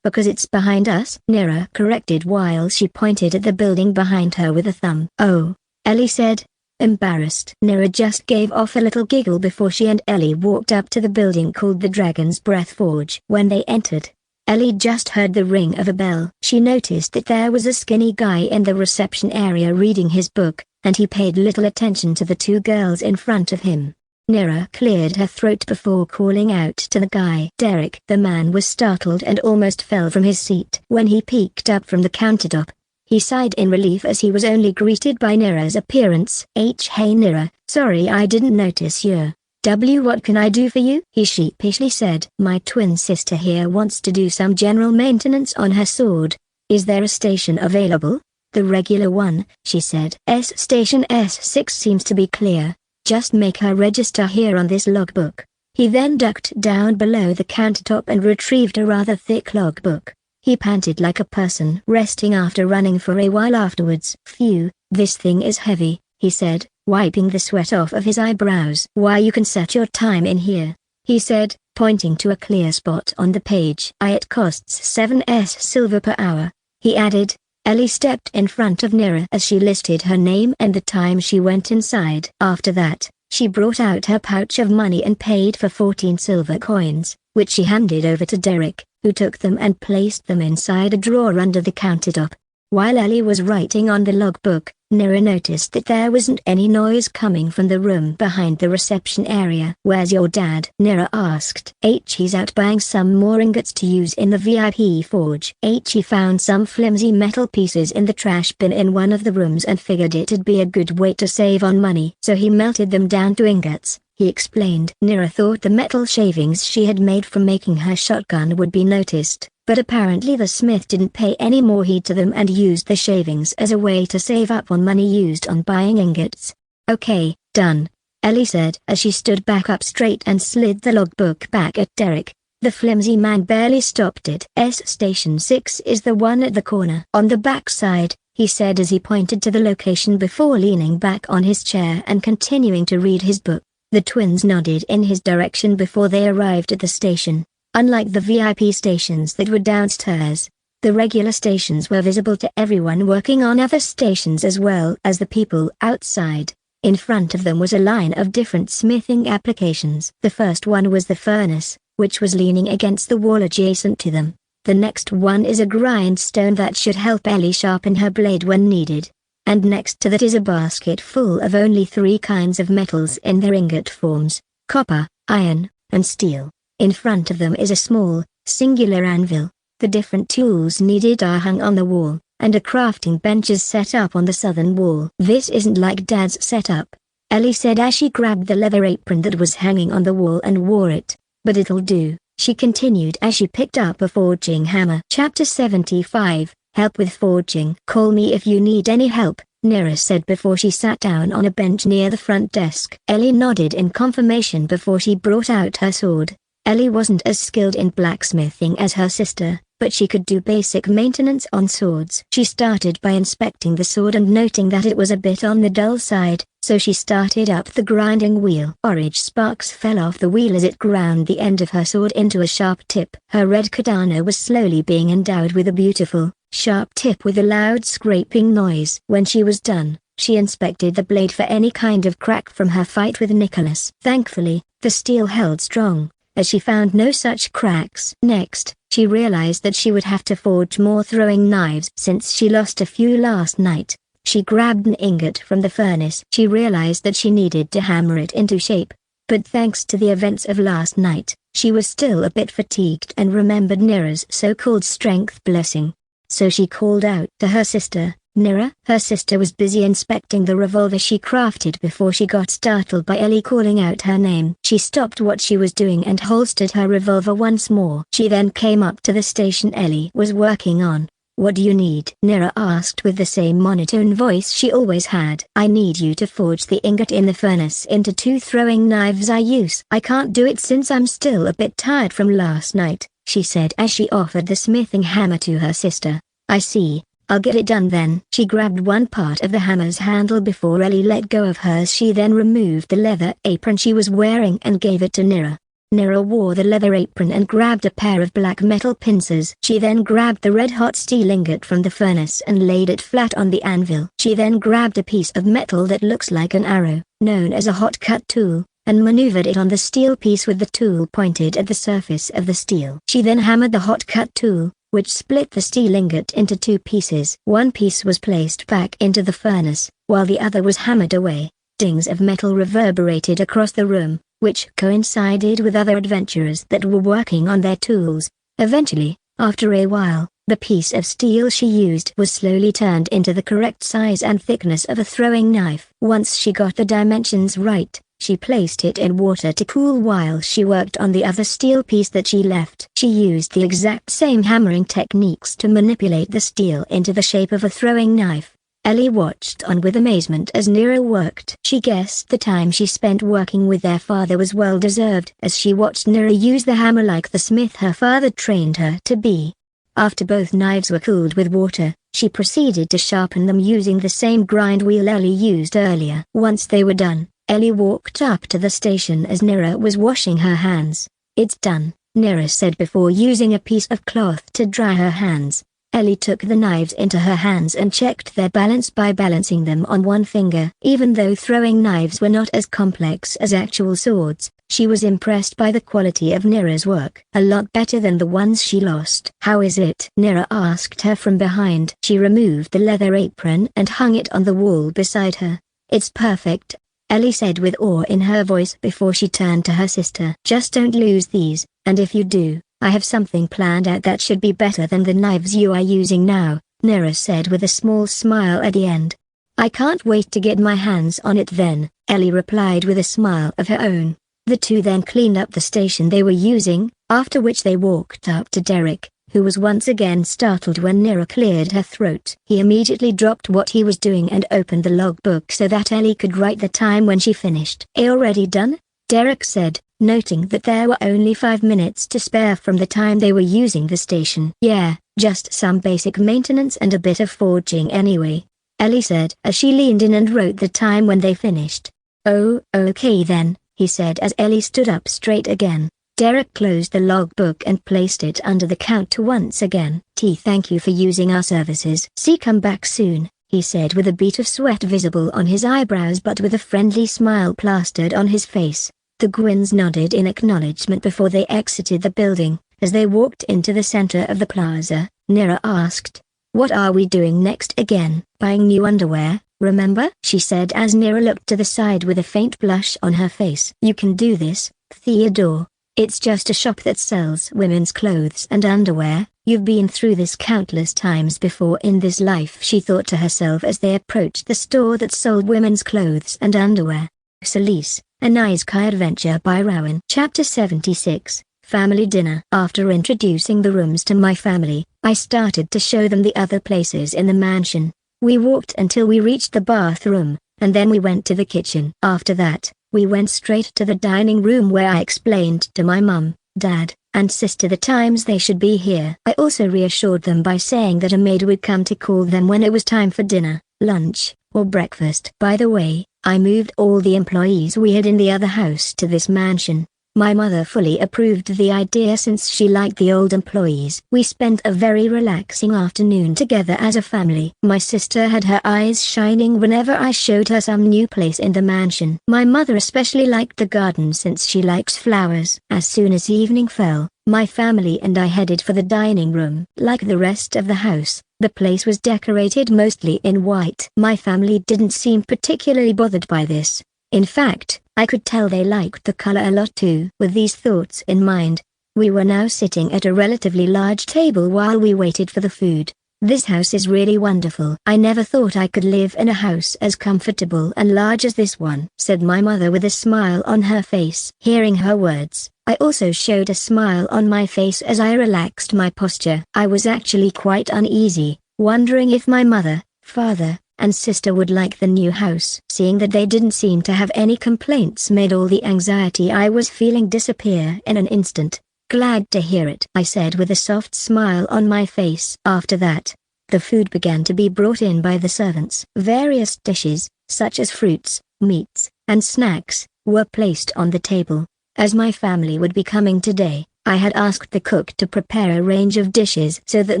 Because it's behind us, Nira corrected while she pointed at the building behind her with a thumb. Oh, Ellie said, embarrassed. Nira just gave off a little giggle before she and Ellie walked up to the building called the Dragon's Breath Forge. When they entered, Ellie just heard the ring of a bell. She noticed that there was a skinny guy in the reception area reading his book, and he paid little attention to the two girls in front of him. Nira cleared her throat before calling out to the guy. Derek. The man was startled and almost fell from his seat. When he peeked up from the countertop, he sighed in relief as he was only greeted by Nira's appearance. Hey Nira, sorry I didn't notice you. What can I do for you? He sheepishly said. My twin sister here wants to do some general maintenance on her sword. Is there a station available? The regular one, she said. Station S6 seems to be clear. Just make her register here on this logbook. He then ducked down below the countertop and retrieved a rather thick logbook. He panted like a person resting after running for a while afterwards. Phew, this thing is heavy, he said, wiping the sweat off of his eyebrows. Why, you can set your time in here, he said, pointing to a clear spot on the page. It costs 7s silver per hour, he added. Ellie stepped in front of Nira as she listed her name and the time she went inside. After that, she brought out her pouch of money and paid for 14 silver coins, which she handed over to Derek, who took them and placed them inside a drawer under the countertop. While Ellie was writing on the logbook, Nira noticed that there wasn't any noise coming from the room behind the reception area. Where's your dad? Nira asked. He's out buying some more ingots to use in the VIP forge. He found some flimsy metal pieces in the trash bin in one of the rooms and figured it'd be a good way to save on money. So he melted them down to ingots, he explained. Nira thought the metal shavings she had made from making her shotgun would be noticed, but apparently the smith didn't pay any more heed to them and used the shavings as a way to save up on money used on buying ingots. Okay, done, Ellie said as she stood back up straight and slid the logbook back at Derek. The flimsy man barely stopped it. Station 6 is the one at the corner. On the back side, he said as he pointed to the location before leaning back on his chair and continuing to read his book. The twins nodded in his direction before they arrived at the station. Unlike the VIP stations that were downstairs, the regular stations were visible to everyone working on other stations as well as the people outside. In front of them was a line of different smithing applications. The first one was the furnace, which was leaning against the wall adjacent to them. The next one is a grindstone that should help Ellie sharpen her blade when needed. And next to that is a basket full of only 3 kinds of metals in their ingot forms: copper, iron, and steel. In front of them is a small, singular anvil. The different tools needed are hung on the wall, and a crafting bench is set up on the southern wall. This isn't like Dad's setup, Ellie said as she grabbed the leather apron that was hanging on the wall and wore it. But it'll do, she continued as she picked up a forging hammer. Chapter 75, Help with Forging. Call me if you need any help, Nira said before she sat down on a bench near the front desk. Ellie nodded in confirmation before she brought out her sword. Ellie wasn't as skilled in blacksmithing as her sister, but she could do basic maintenance on swords. She started by inspecting the sword and noting that it was a bit on the dull side, so she started up the grinding wheel. Orange sparks fell off the wheel as it ground the end of her sword into a sharp tip. Her red katana was slowly being endowed with a beautiful, sharp tip with a loud scraping noise. When she was done, she inspected the blade for any kind of crack from her fight with Nicholas. Thankfully, the steel held strong, as she found no such cracks. Next, she realized that she would have to forge more throwing knives since she lost a few last night. She grabbed an ingot from the furnace. She realized that she needed to hammer it into shape, but thanks to the events of last night, she was still a bit fatigued and remembered Nira's so-called strength blessing. So she called out to her sister, Nira. Her sister was busy inspecting the revolver she crafted before she got startled by Ellie calling out her name. She stopped what she was doing and holstered her revolver once more. She then came up to the station Ellie was working on. What do you need? Nira asked with the same monotone voice she always had. I need you to forge the ingot in the furnace into 2 throwing knives I use. I can't do it since I'm still a bit tired from last night, she said as she offered the smithing hammer to her sister. I see. I'll get it done then. She grabbed one part of the hammer's handle before Ellie let go of hers. She then removed the leather apron she was wearing and gave it to Nira. Nira wore the leather apron and grabbed a pair of black metal pincers. She then grabbed the red-hot steel ingot from the furnace and laid it flat on the anvil. She then grabbed a piece of metal that looks like an arrow, known as a hot cut tool, and maneuvered it on the steel piece with the tool pointed at the surface of the steel. She then hammered the hot cut tool, which split the steel ingot into two pieces. One piece was placed back into the furnace, while the other was hammered away. Dings of metal reverberated across the room, which coincided with other adventurers that were working on their tools. Eventually, after a while, the piece of steel she used was slowly turned into the correct size and thickness of a throwing knife. Once she got the dimensions right, she placed it in water to cool while she worked on the other steel piece that she left. She used the exact same hammering techniques to manipulate the steel into the shape of a throwing knife. Ellie watched on with amazement as Nira worked. She guessed the time she spent working with their father was well deserved as she watched Nira use the hammer like the smith her father trained her to be. After both knives were cooled with water, she proceeded to sharpen them using the same grind wheel Ellie used earlier. Once they were done, Ellie walked up to the station as Nira was washing her hands. "It's done," Nira said before using a piece of cloth to dry her hands. Ellie took the knives into her hands and checked their balance by balancing them on one finger. Even though throwing knives were not as complex as actual swords, she was impressed by the quality of Nira's work. A lot better than the ones she lost. "How is it?" Nira asked her from behind. She removed the leather apron and hung it on the wall beside her. "It's perfect," Ellie said with awe in her voice before she turned to her sister. "Just don't lose these, and if you do, I have something planned out that should be better than the knives you are using now," Nira said with a small smile at the end. "I can't wait to get my hands on it then," Ellie replied with a smile of her own. The two then cleaned up the station they were using, after which they walked up to Derek, who was once again startled when Nira cleared her throat. He immediately dropped what he was doing and opened the logbook so that Ellie could write the time when she finished. "Already done?" Derek said, noting that there were only 5 minutes to spare from the time they were using the station. "Yeah, just some basic maintenance and a bit of forging anyway," Ellie said as she leaned in and wrote the time when they finished. "Oh, okay then," he said as Ellie stood up straight again. Derek closed the logbook and placed it under the counter once again. "Thank you for using our services. See, come back soon," he said with a bead of sweat visible on his eyebrows but with a friendly smile plastered on his face. The Gwynns nodded in acknowledgement before they exited the building. As they walked into the center of the plaza, Nira asked, "What are we doing next again?" "Buying new underwear, remember?" she said as Nira looked to the side with a faint blush on her face. "You can do this, Theodore. It's just a shop that sells women's clothes and underwear. You've been through this countless times before in this life," she thought to herself as they approached the store that sold women's clothes and underwear. Celise, A Nice Kai Adventure by Rowan. Chapter 76, Family Dinner. After introducing the rooms to my family, I started to show them the other places in the mansion. We walked until we reached the bathroom, and then we went to the kitchen. After that, we went straight to the dining room where I explained to my mum, dad, and sister the times they should be here. I also reassured them by saying that a maid would come to call them when it was time for dinner, lunch, or breakfast. By the way, I moved all the employees we had in the other house to this mansion. My mother fully approved the idea since she liked the old employees. We spent a very relaxing afternoon together as a family. My sister had her eyes shining whenever I showed her some new place in the mansion. My mother especially liked the garden since she likes flowers. As soon as evening fell, my family and I headed for the dining room. Like the rest of the house, the place was decorated mostly in white. My family didn't seem particularly bothered by this. In fact, I could tell they liked the color a lot too. With these thoughts in mind, we were now sitting at a relatively large table while we waited for the food. "This house is really wonderful. I never thought I could live in a house as comfortable and large as this one," said my mother with a smile on her face. Hearing her words, I also showed a smile on my face as I relaxed my posture. I was actually quite uneasy, wondering if my mother, father, and sister would like the new house. Seeing that they didn't seem to have any complaints made all the anxiety I was feeling disappear in an instant. "Glad to hear it," I said with a soft smile on my face. After that, the food began to be brought in by the servants. Various dishes, such as fruits, meats, and snacks, were placed on the table. As my family would be coming today, I had asked the cook to prepare a range of dishes so that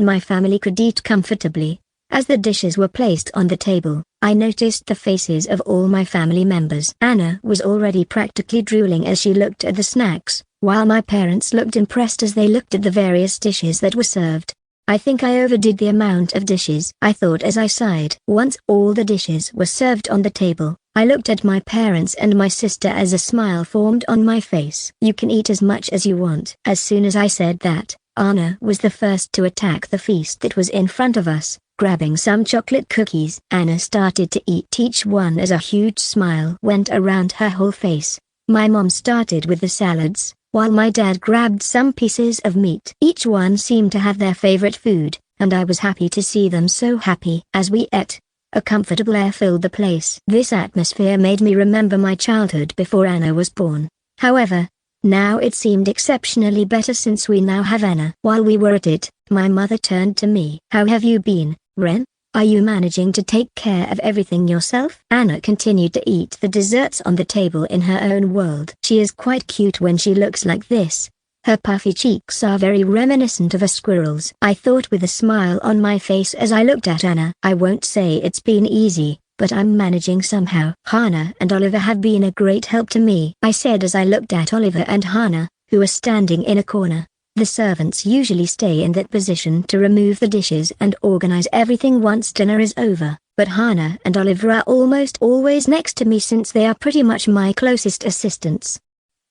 my family could eat comfortably. As the dishes were placed on the table, I noticed the faces of all my family members. Anna was already practically drooling as she looked at the snacks, while my parents looked impressed as they looked at the various dishes that were served. I think I overdid the amount of dishes, I thought as I sighed. Once all the dishes were served on the table, I looked at my parents and my sister as a smile formed on my face. You can eat as much as you want. As soon as I said that, Anna was the first to attack the feast that was in front of us, grabbing some chocolate cookies. Anna started to eat each one as a huge smile went around her whole face. My mom started with the salads, while my dad grabbed some pieces of meat. Each one seemed to have their favorite food, and I was happy to see them so happy. As we ate, a comfortable air filled the place. This atmosphere made me remember my childhood before Anna was born. However, now it seemed exceptionally better since we now have Anna. While we were at it, my mother turned to me. How have you been, Ren? Are you managing to take care of everything yourself? Anna continued to eat the desserts on the table in her own world. She is quite cute when she looks like this. Her puffy cheeks are very reminiscent of a squirrel's. I thought with a smile on my face as I looked at Anna. I won't say it's been easy, but I'm managing somehow. Hannah and Oliver have been a great help to me, I said as I looked at Oliver and Hannah, who were standing in a corner. The servants usually stay in that position to remove the dishes and organize everything once dinner is over, but Hannah and Oliver are almost always next to me since they are pretty much my closest assistants.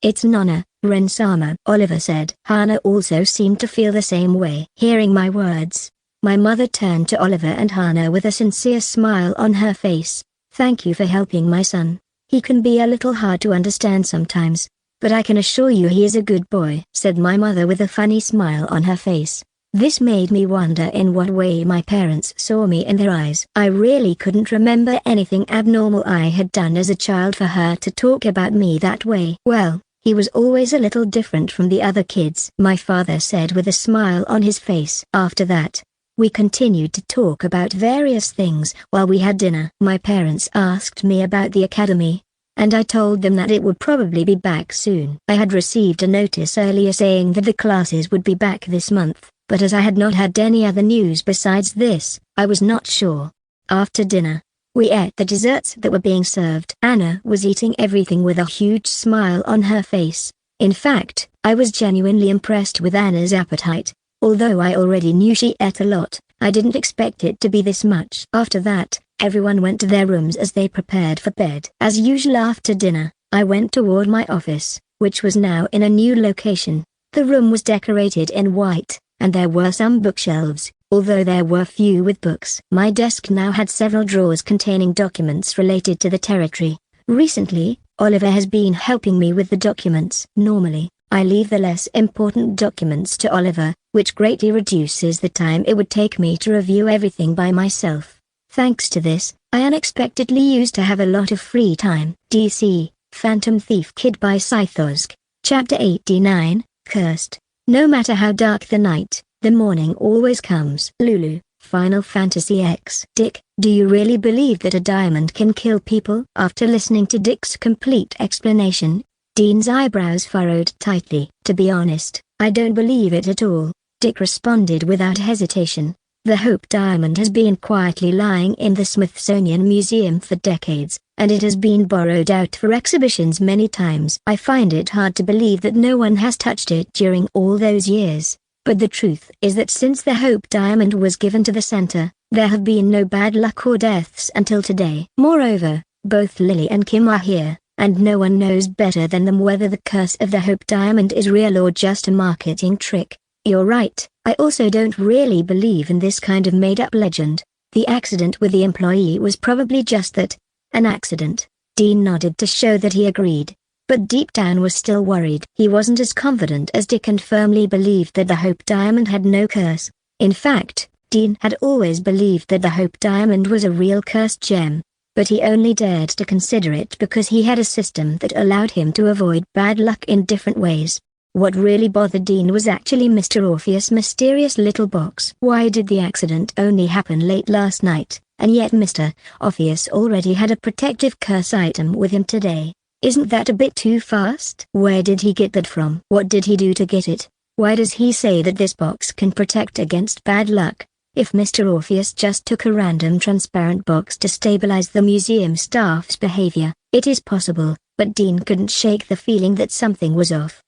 It's Nonna, Ren-sama, Oliver said. Hannah also seemed to feel the same way. Hearing my words, my mother turned to Oliver and Hannah with a sincere smile on her face. Thank you for helping my son. He can be a little hard to understand sometimes, but I can assure you he is a good boy, said my mother with a funny smile on her face. This made me wonder in what way my parents saw me in their eyes. I really couldn't remember anything abnormal I had done as a child for her to talk about me that way. Well, he was always a little different from the other kids, my father said with a smile on his face. After that, we continued to talk about various things while we had dinner. My parents asked me about the academy, and I told them that it would probably be back soon. I had received a notice earlier saying that the classes would be back this month, but as I had not had any other news besides this, I was not sure. After dinner, we ate the desserts that were being served. Anna was eating everything with a huge smile on her face. In fact, I was genuinely impressed with Anna's appetite. Although I already knew she ate a lot, I didn't expect it to be this much. After that, everyone went to their rooms as they prepared for bed. As usual after dinner, I went toward my office, which was now in a new location. The room was decorated in white, and there were some bookshelves, although there were few with books. My desk now had several drawers containing documents related to the territory. Recently, Oliver has been helping me with the documents. Normally, I leave the less important documents to Oliver, which greatly reduces the time it would take me to review everything by myself. Thanks to this, I unexpectedly used to have a lot of free time. DC, Phantom Thief Kid by Scythosk. Chapter 89, Cursed. No matter how dark the night, the morning always comes. Lulu, Final Fantasy X. Dick, do you really believe that a diamond can kill people? After listening to Dick's complete explanation, Dean's eyebrows furrowed tightly. To be honest, I don't believe it at all, Dick responded without hesitation. The Hope Diamond has been quietly lying in the Smithsonian Museum for decades, and it has been borrowed out for exhibitions many times. I find it hard to believe that no one has touched it during all those years, but the truth is that since the Hope Diamond was given to the center, there have been no bad luck or deaths until today. Moreover, both Lily and Kim are here, and no one knows better than them whether the curse of the Hope Diamond is real or just a marketing trick. You're right, I also don't really believe in this kind of made-up legend. The accident with the employee was probably just that, an accident. Dean nodded to show that he agreed, but deep down was still worried. He wasn't as confident as Dick and firmly believed that the Hope Diamond had no curse. In fact, Dean had always believed that the Hope Diamond was a real cursed gem, but he only dared to consider it because he had a system that allowed him to avoid bad luck in different ways. What really bothered Dean was actually Mr. Orpheus' mysterious little box. Why did the accident only happen late last night, and yet Mr. Orpheus already had a protective curse item with him today? Isn't that a bit too fast? Where did he get that from? What did he do to get it? Why does he say that this box can protect against bad luck? If Mr. Orpheus just took a random transparent box to stabilize the museum staff's behavior, it is possible, but Dean couldn't shake the feeling that something was off.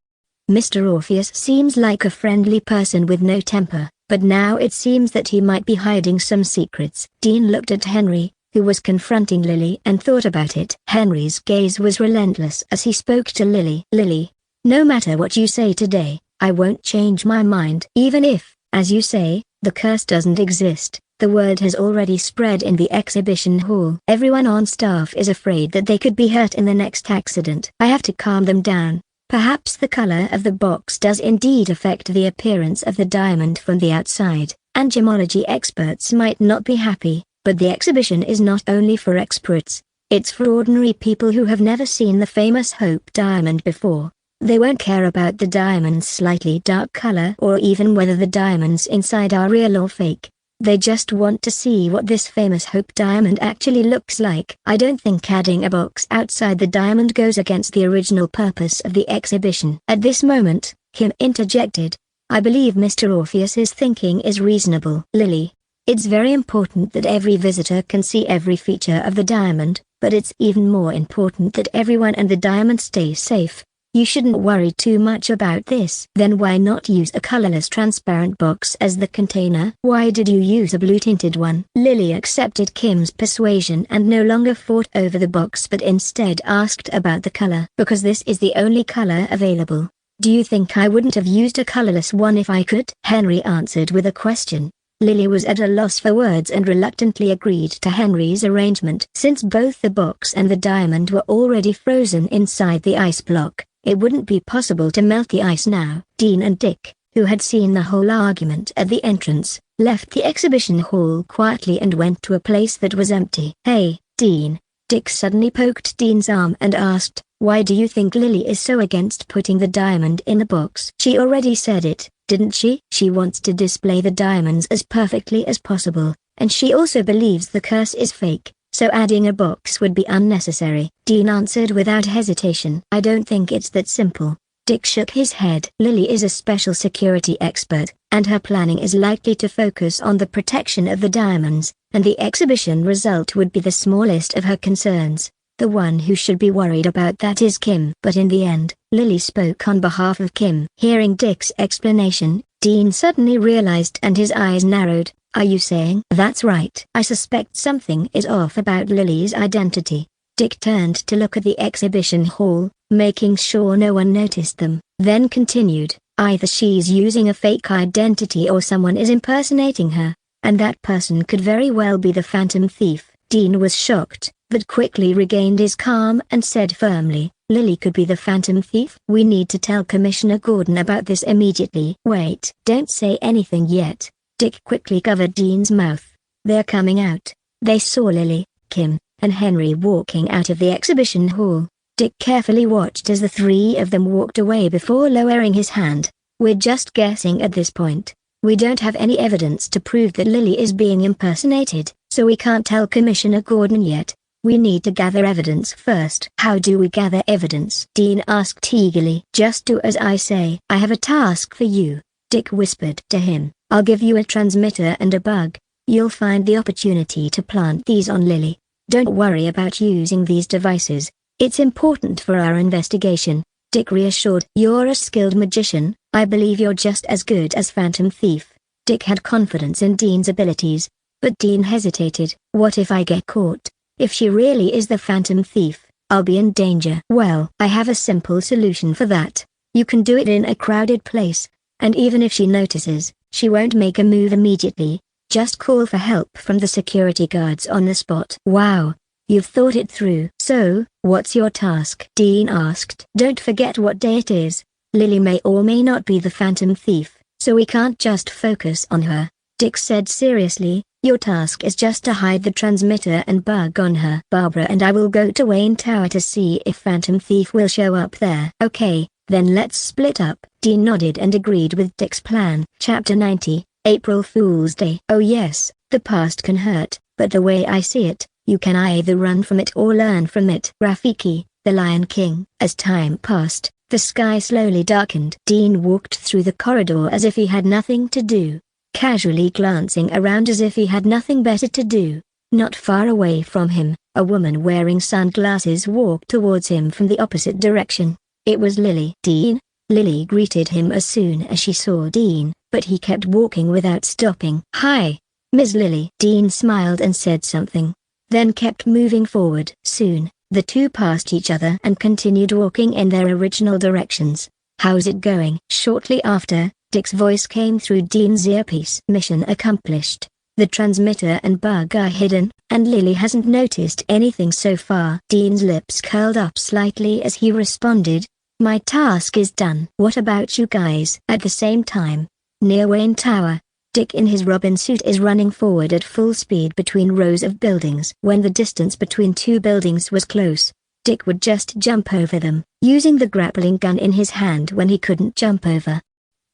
Mr. Orpheus seems like a friendly person with no temper, but now it seems that he might be hiding some secrets. Dean looked at Henry, who was confronting Lily, and thought about it. Henry's gaze was relentless as he spoke to Lily. Lily, no matter what you say today, I won't change my mind. Even if, as you say, the curse doesn't exist, the word has already spread in the exhibition hall. Everyone on staff is afraid that they could be hurt in the next accident. I have to calm them down. Perhaps the color of the box does indeed affect the appearance of the diamond from the outside, and gemology experts might not be happy. But the exhibition is not only for experts, it's for ordinary people who have never seen the famous Hope diamond before. They won't care about the diamond's slightly dark color or even whether the diamonds inside are real or fake. They just want to see what this famous Hope diamond actually looks like. I don't think adding a box outside the diamond goes against the original purpose of the exhibition. At this moment, Kim interjected. I believe Mr. Orpheus's thinking is reasonable. Lily, it's very important that every visitor can see every feature of the diamond, but it's even more important that everyone and the diamond stay safe. You shouldn't worry too much about this. Then why not use a colorless transparent box as the container? Why did you use a blue-tinted one? Lily accepted Kim's persuasion and no longer fought over the box but instead asked about the color. Because this is the only color available. Do you think I wouldn't have used a colorless one if I could? Henry answered with a question. Lily was at a loss for words and reluctantly agreed to Henry's arrangement. Since both the box and the diamond were already frozen inside the ice block, it wouldn't be possible to melt the ice now. Dean and Dick, who had seen the whole argument at the entrance, left the exhibition hall quietly and went to a place that was empty. Hey, Dean. Dick suddenly poked Dean's arm and asked, why do you think Lily is so against putting the diamond in the box? She already said it, didn't she? She wants to display the diamonds as perfectly as possible, and she also believes the curse is fake, so adding a box would be unnecessary. Dean answered without hesitation. I don't think it's that simple. Dick shook his head. Lily is a special security expert, and her planning is likely to focus on the protection of the diamonds, and the exhibition result would be the smallest of her concerns. The one who should be worried about that is Kim. But in the end, Lily spoke on behalf of Kim. Hearing Dick's explanation, Dean suddenly realized and his eyes narrowed. Are you saying? That's right. I suspect something is off about Lily's identity. Dick turned to look at the exhibition hall, making sure no one noticed them, then continued, either she's using a fake identity or someone is impersonating her, and that person could very well be the Phantom Thief. Dean was shocked, but quickly regained his calm and said firmly, Lily could be the Phantom Thief? We need to tell Commissioner Gordon about this immediately. Wait, don't say anything yet. Dick quickly covered Dean's mouth. They're coming out. They saw Lily, Kim, and Henry walking out of the exhibition hall. Dick carefully watched as the three of them walked away before lowering his hand. We're just guessing at this point. We don't have any evidence to prove that Lily is being impersonated, so we can't tell Commissioner Gordon yet. We need to gather evidence first. How do we gather evidence? Dean asked eagerly. Just do as I say. I have a task for you, Dick whispered to him. I'll give you a transmitter and a bug. You'll find the opportunity to plant these on Lily. Don't worry about using these devices. It's important for our investigation, Dick reassured. You're a skilled magician. I believe you're just as good as Phantom Thief. Dick had confidence in Dean's abilities, but Dean hesitated. What if I get caught? If she really is the Phantom Thief, I'll be in danger. Well, I have a simple solution for that. You can do it in a crowded place, and even if she notices, she won't make a move immediately. Just call for help from the security guards on the spot. Wow, you've thought it through. So, what's your task? Dean asked. Don't forget what day it is. Lily may or may not be the Phantom Thief, so we can't just focus on her. Dick said seriously. Your task is just to hide the transmitter and bug on her. Barbara and I will go to Wayne Tower to see if Phantom Thief will show up there. Okay, then let's split up. Dean nodded and agreed with Dick's plan. Chapter 90, April Fool's Day. Oh yes, the past can hurt, but the way I see it, you can either run from it or learn from it. Rafiki, The Lion King. As time passed, the sky slowly darkened. Dean walked through the corridor as if he had nothing to do, casually glancing around as if he had nothing better to do. Not far away from him, a woman wearing sunglasses walked towards him from the opposite direction. It was Lily. Dean. Lily greeted him as soon as she saw Dean, but he kept walking without stopping. "Hi, Miss Lily." Dean smiled and said something, then kept moving forward. Soon, the two passed each other and continued walking in their original directions. "How's it going?" Shortly after, Dick's voice came through Dean's earpiece. "Mission accomplished. The transmitter and bug are hidden, and Lily hasn't noticed anything so far." Dean's lips curled up slightly as he responded, "My task is done." "What about you guys?" At the same time, near Wayne Tower, Dick in his Robin suit is running forward at full speed between rows of buildings. When the distance between two buildings was close, Dick would just jump over them, using the grappling gun in his hand when he couldn't jump over.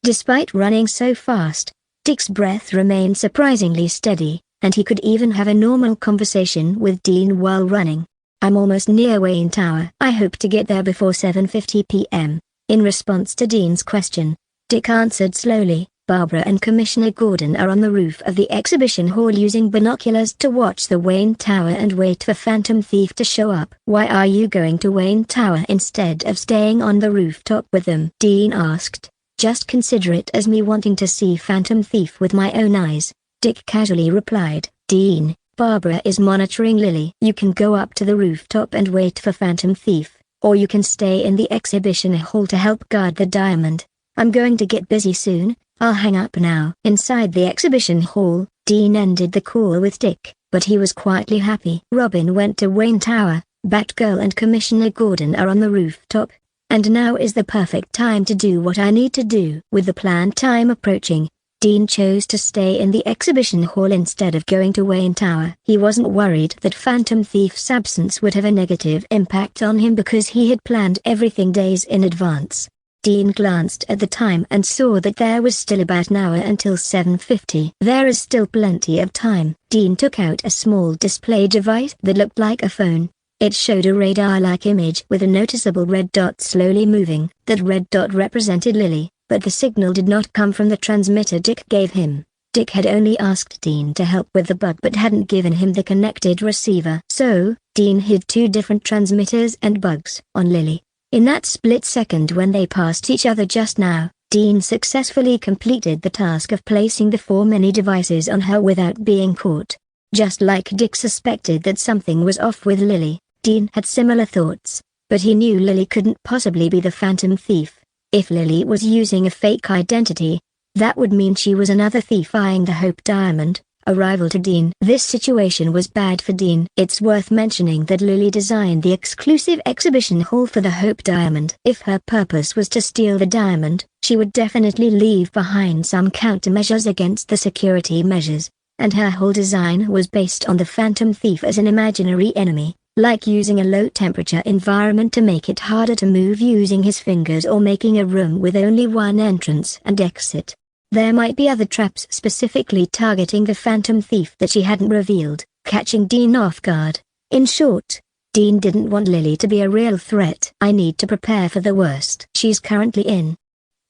Despite running so fast, Dick's breath remained surprisingly steady, and he could even have a normal conversation with Dean while running. "I'm almost near Wayne Tower. I hope to get there before 7:50 p.m. In response to Dean's question, Dick answered slowly, "Barbara and Commissioner Gordon are on the roof of the exhibition hall using binoculars to watch the Wayne Tower and wait for Phantom Thief to show up." "Why are you going to Wayne Tower instead of staying on the rooftop with them?" Dean asked. "Just consider it as me wanting to see Phantom Thief with my own eyes," Dick casually replied. "Dean, Barbara is monitoring Lily. You can go up to the rooftop and wait for Phantom Thief, or you can stay in the exhibition hall to help guard the diamond. I'm going to get busy soon, I'll hang up now." Inside the exhibition hall, Dean ended the call with Dick, but he was quietly happy. Robin went to Wayne Tower, Batgirl and Commissioner Gordon are on the rooftop, and now is the perfect time to do what I need to do. With the planned time approaching, Dean chose to stay in the exhibition hall instead of going to Wayne Tower. He wasn't worried that Phantom Thief's absence would have a negative impact on him because he had planned everything days in advance. Dean glanced at the time and saw that there was still about an hour until 7:50. There is still plenty of time. Dean took out a small display device that looked like a phone. It showed a radar-like image with a noticeable red dot slowly moving. That red dot represented Lily, but the signal did not come from the transmitter Dick gave him. Dick had only asked Dean to help with the bug but hadn't given him the connected receiver. So, Dean hid two different transmitters and bugs on Lily. In that split second when they passed each other just now, Dean successfully completed the task of placing the four mini-devices on her without being caught. Just like Dick suspected that something was off with Lily, Dean had similar thoughts, but he knew Lily couldn't possibly be the Phantom Thief. If Lily was using a fake identity, that would mean she was another thief eyeing the Hope Diamond, a rival to Dean. This situation was bad for Dean. It's worth mentioning that Lily designed the exclusive exhibition hall for the Hope Diamond. If her purpose was to steal the diamond, she would definitely leave behind some countermeasures against the security measures, and her whole design was based on the Phantom Thief as an imaginary enemy, like using a low-temperature environment to make it harder to move using his fingers or making a room with only one entrance and exit. There might be other traps specifically targeting the Phantom Thief that she hadn't revealed, catching Dean off guard. In short, Dean didn't want Lily to be a real threat. "I need to prepare for the worst." She's currently in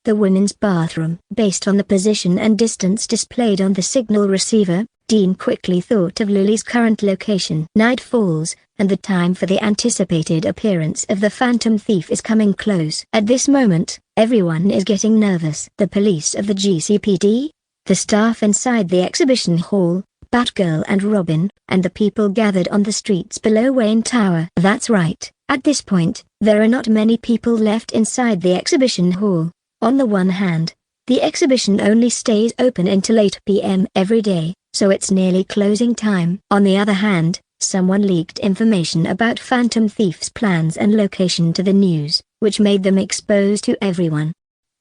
the women's bathroom. Based on the position and distance displayed on the signal receiver, Dean quickly thought of Lily's current location. Night falls, and the time for the anticipated appearance of the Phantom Thief is coming close. At this moment, everyone is getting nervous. The police of the GCPD, the staff inside the exhibition hall, Batgirl and Robin, and the people gathered on the streets below Wayne Tower. That's right, at this point, there are not many people left inside the exhibition hall. On the one hand, the exhibition only stays open until 8 p.m. every day, so it's nearly closing time. On the other hand, someone leaked information about Phantom Thief's plans and location to the news, which made them exposed to everyone.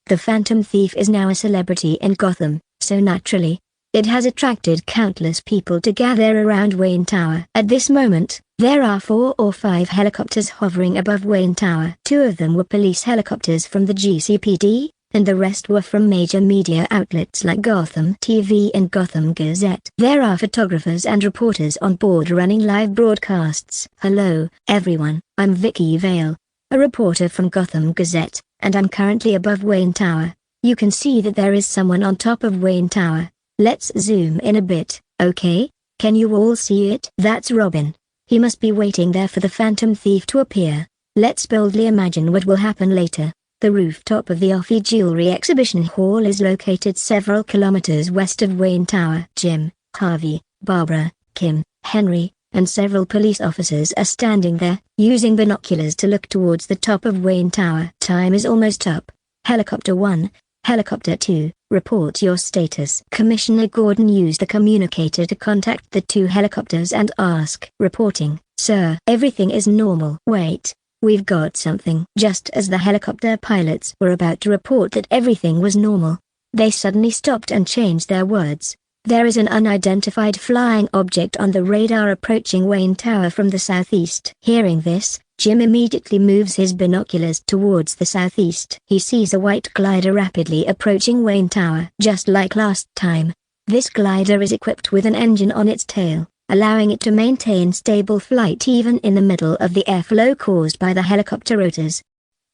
The Phantom Thief is now a celebrity in Gotham, so naturally, it has attracted countless people to gather around Wayne Tower. At this moment, there are 4 or 5 helicopters hovering above Wayne Tower. 2 of them were police helicopters from the GCPD, and the rest were from major media outlets like Gotham TV and Gotham Gazette. There are photographers and reporters on board running live broadcasts. Hello, everyone, I'm Vicky Vale, a reporter from Gotham Gazette, and I'm currently above Wayne Tower. You can see that there is someone on top of Wayne Tower. Let's zoom in a bit, okay? Can you all see it? That's Robin. He must be waiting there for the Phantom Thief to appear. Let's boldly imagine what will happen later. The rooftop of the Offie Jewelry Exhibition Hall is located several kilometers west of Wayne Tower. Jim, Harvey, Barbara, Kim, Henry, and several police officers are standing there, using binoculars to look towards the top of Wayne Tower. Time is almost up. Helicopter 1, Helicopter 2, report your status. Commissioner Gordon used the communicator to contact the two helicopters and ask. Reporting, sir. Everything is normal. Wait. We've got something. Just as the helicopter pilots were about to report that everything was normal, they suddenly stopped and changed their words. There is an unidentified flying object on the radar approaching Wayne Tower from the southeast. Hearing this, Jim immediately moves his binoculars towards the southeast. He sees a white glider rapidly approaching Wayne Tower. Just like last time, this glider is equipped with an engine on its tail, allowing it to maintain stable flight even in the middle of the airflow caused by the helicopter rotors.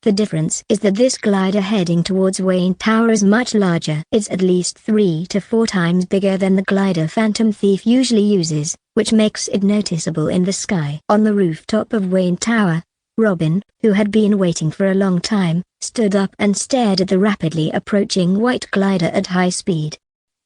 The difference is that this glider heading towards Wayne Tower is much larger. It's at least 3 to 4 times bigger than the glider Phantom Thief usually uses, which makes it noticeable in the sky. On the rooftop of Wayne Tower, Robin, who had been waiting for a long time, stood up and stared at the rapidly approaching white glider at high speed.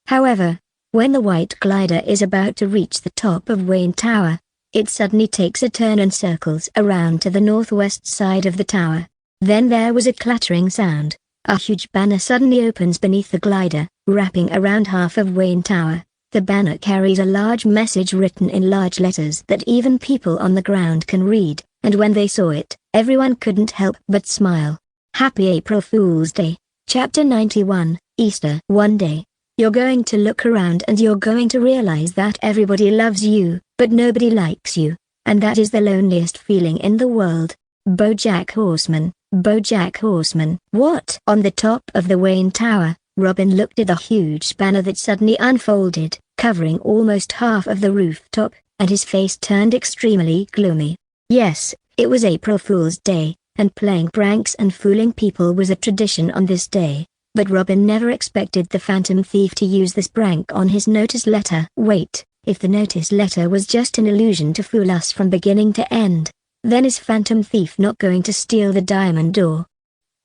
However, when the white glider is about to reach the top of Wayne Tower, it suddenly takes a turn and circles around to the northwest side of the tower. Then there was a clattering sound. A huge banner suddenly opens beneath the glider, wrapping around half of Wayne Tower. The banner carries a large message written in large letters that even people on the ground can read, and when they saw it, everyone couldn't help but smile. Happy April Fool's Day, Chapter 91, Easter. One day, you're going to look around and you're going to realize that everybody loves you, but nobody likes you, and that is the loneliest feeling in the world. BoJack Horseman. BoJack Horseman. What? On the top of the Wayne Tower, Robin looked at the huge banner that suddenly unfolded, covering almost half of the rooftop, and his face turned extremely gloomy. Yes, it was April Fool's Day, and playing pranks and fooling people was a tradition on this day. But Robin never expected the Phantom Thief to use this prank on his notice letter. Wait, if the notice letter was just an illusion to fool us from beginning to end, then is Phantom Thief not going to steal the diamond or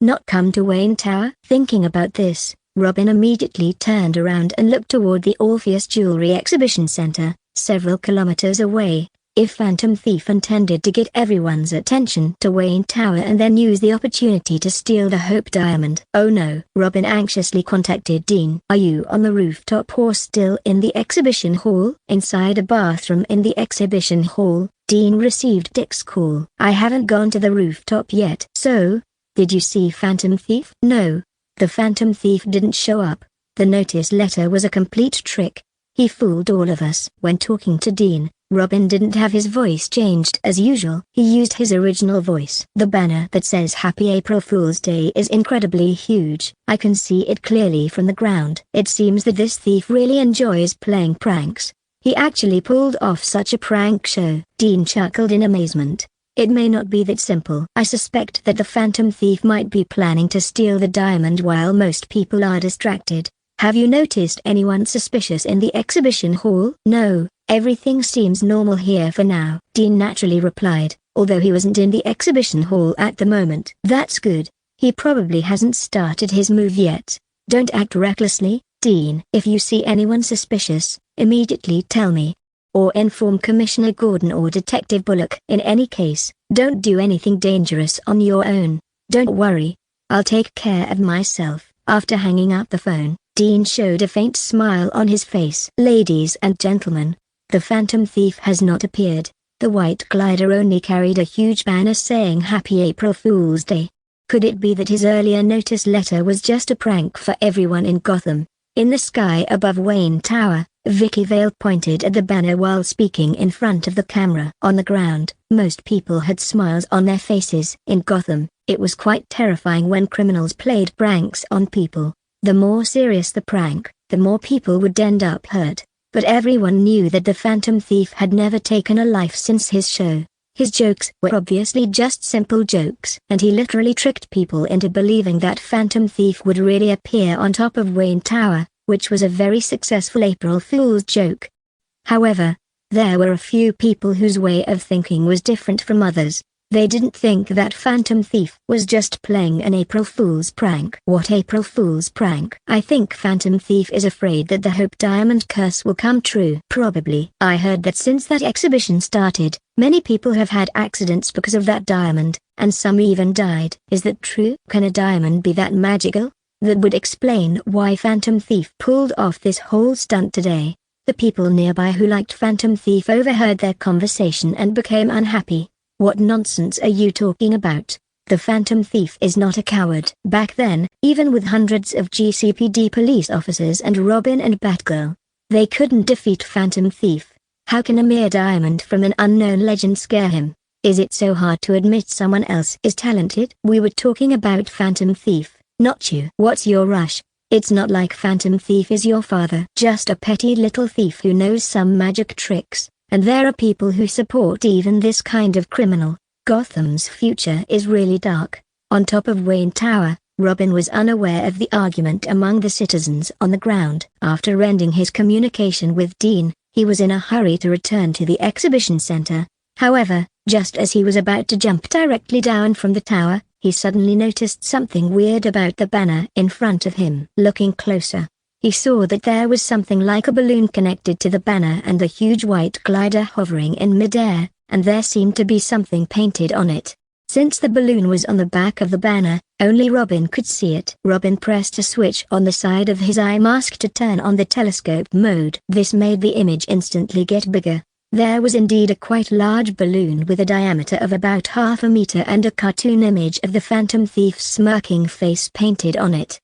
not come to Wayne Tower? Thinking about this, Robin immediately turned around and looked toward the Orpheus Jewelry Exhibition Center, several kilometers away. If Phantom Thief intended to get everyone's attention to Wayne Tower and then use the opportunity to steal the Hope Diamond. Oh no. Robin anxiously contacted Dean. Are you on the rooftop or still in the exhibition hall? Inside a bathroom in the exhibition hall, Dean received Dick's call. I haven't gone to the rooftop yet. So, did you see Phantom Thief? No. The Phantom Thief didn't show up. The notice letter was a complete trick. He fooled all of us. When talking to Dean, Robin didn't have his voice changed as usual. He used his original voice. The banner that says Happy April Fool's Day is incredibly huge. I can see it clearly from the ground. It seems that this thief really enjoys playing pranks. He actually pulled off such a prank show. Dean chuckled in amazement. It may not be that simple. I suspect that the Phantom Thief might be planning to steal the diamond while most people are distracted. Have you noticed anyone suspicious in the exhibition hall? No, everything seems normal here for now, Dean naturally replied, although he wasn't in the exhibition hall at the moment. That's good. He probably hasn't started his move yet. Don't act recklessly, Dean. If you see anyone suspicious, immediately tell me. Or inform Commissioner Gordon or Detective Bullock. In any case, don't do anything dangerous on your own. Don't worry. I'll take care of myself. After hanging up the phone, Dean showed a faint smile on his face. Ladies and gentlemen, the Phantom Thief has not appeared. The white glider only carried a huge banner saying Happy April Fool's Day. Could it be that his earlier notice letter was just a prank for everyone in Gotham? In the sky above Wayne Tower, Vicky Vale pointed at the banner while speaking in front of the camera. On the ground, most people had smiles on their faces. In Gotham, it was quite terrifying when criminals played pranks on people. The more serious the prank, the more people would end up hurt. But everyone knew that the Phantom Thief had never taken a life since his show. His jokes were obviously just simple jokes, and he literally tricked people into believing that Phantom Thief would really appear on top of Wayne Tower, which was a very successful April Fool's joke. However, there were a few people whose way of thinking was different from others. They didn't think that Phantom Thief was just playing an April Fool's prank. What April Fool's prank? I think Phantom Thief is afraid that the Hope Diamond curse will come true. Probably. I heard that since that exhibition started, many people have had accidents because of that diamond, and some even died. Is that true? Can a diamond be that magical? That would explain why Phantom Thief pulled off this whole stunt today. The people nearby who liked Phantom Thief overheard their conversation and became unhappy. What nonsense are you talking about? The Phantom Thief is not a coward. Back then, even with hundreds of GCPD police officers and Robin and Batgirl, they couldn't defeat Phantom Thief. How can a mere diamond from an unknown legend scare him? Is it so hard to admit someone else is talented? We were talking about Phantom Thief, not you. What's your rush? It's not like Phantom Thief is your father. Just a petty little thief who knows some magic tricks. And there are people who support even this kind of criminal. Gotham's future is really dark. On top of Wayne Tower, Robin was unaware of the argument among the citizens on the ground. After ending his communication with Dean, he was in a hurry to return to the exhibition center. However, just as he was about to jump directly down from the tower, he suddenly noticed something weird about the banner in front of him. Looking closer, he saw that there was something like a balloon connected to the banner and the huge white glider hovering in midair, and there seemed to be something painted on it. Since the balloon was on the back of the banner, only Robin could see it. Robin pressed a switch on the side of his eye mask to turn on the telescope mode. This made the image instantly get bigger. There was indeed a quite large balloon with a diameter of about half a meter and a cartoon image of the Phantom Thief's smirking face painted on it.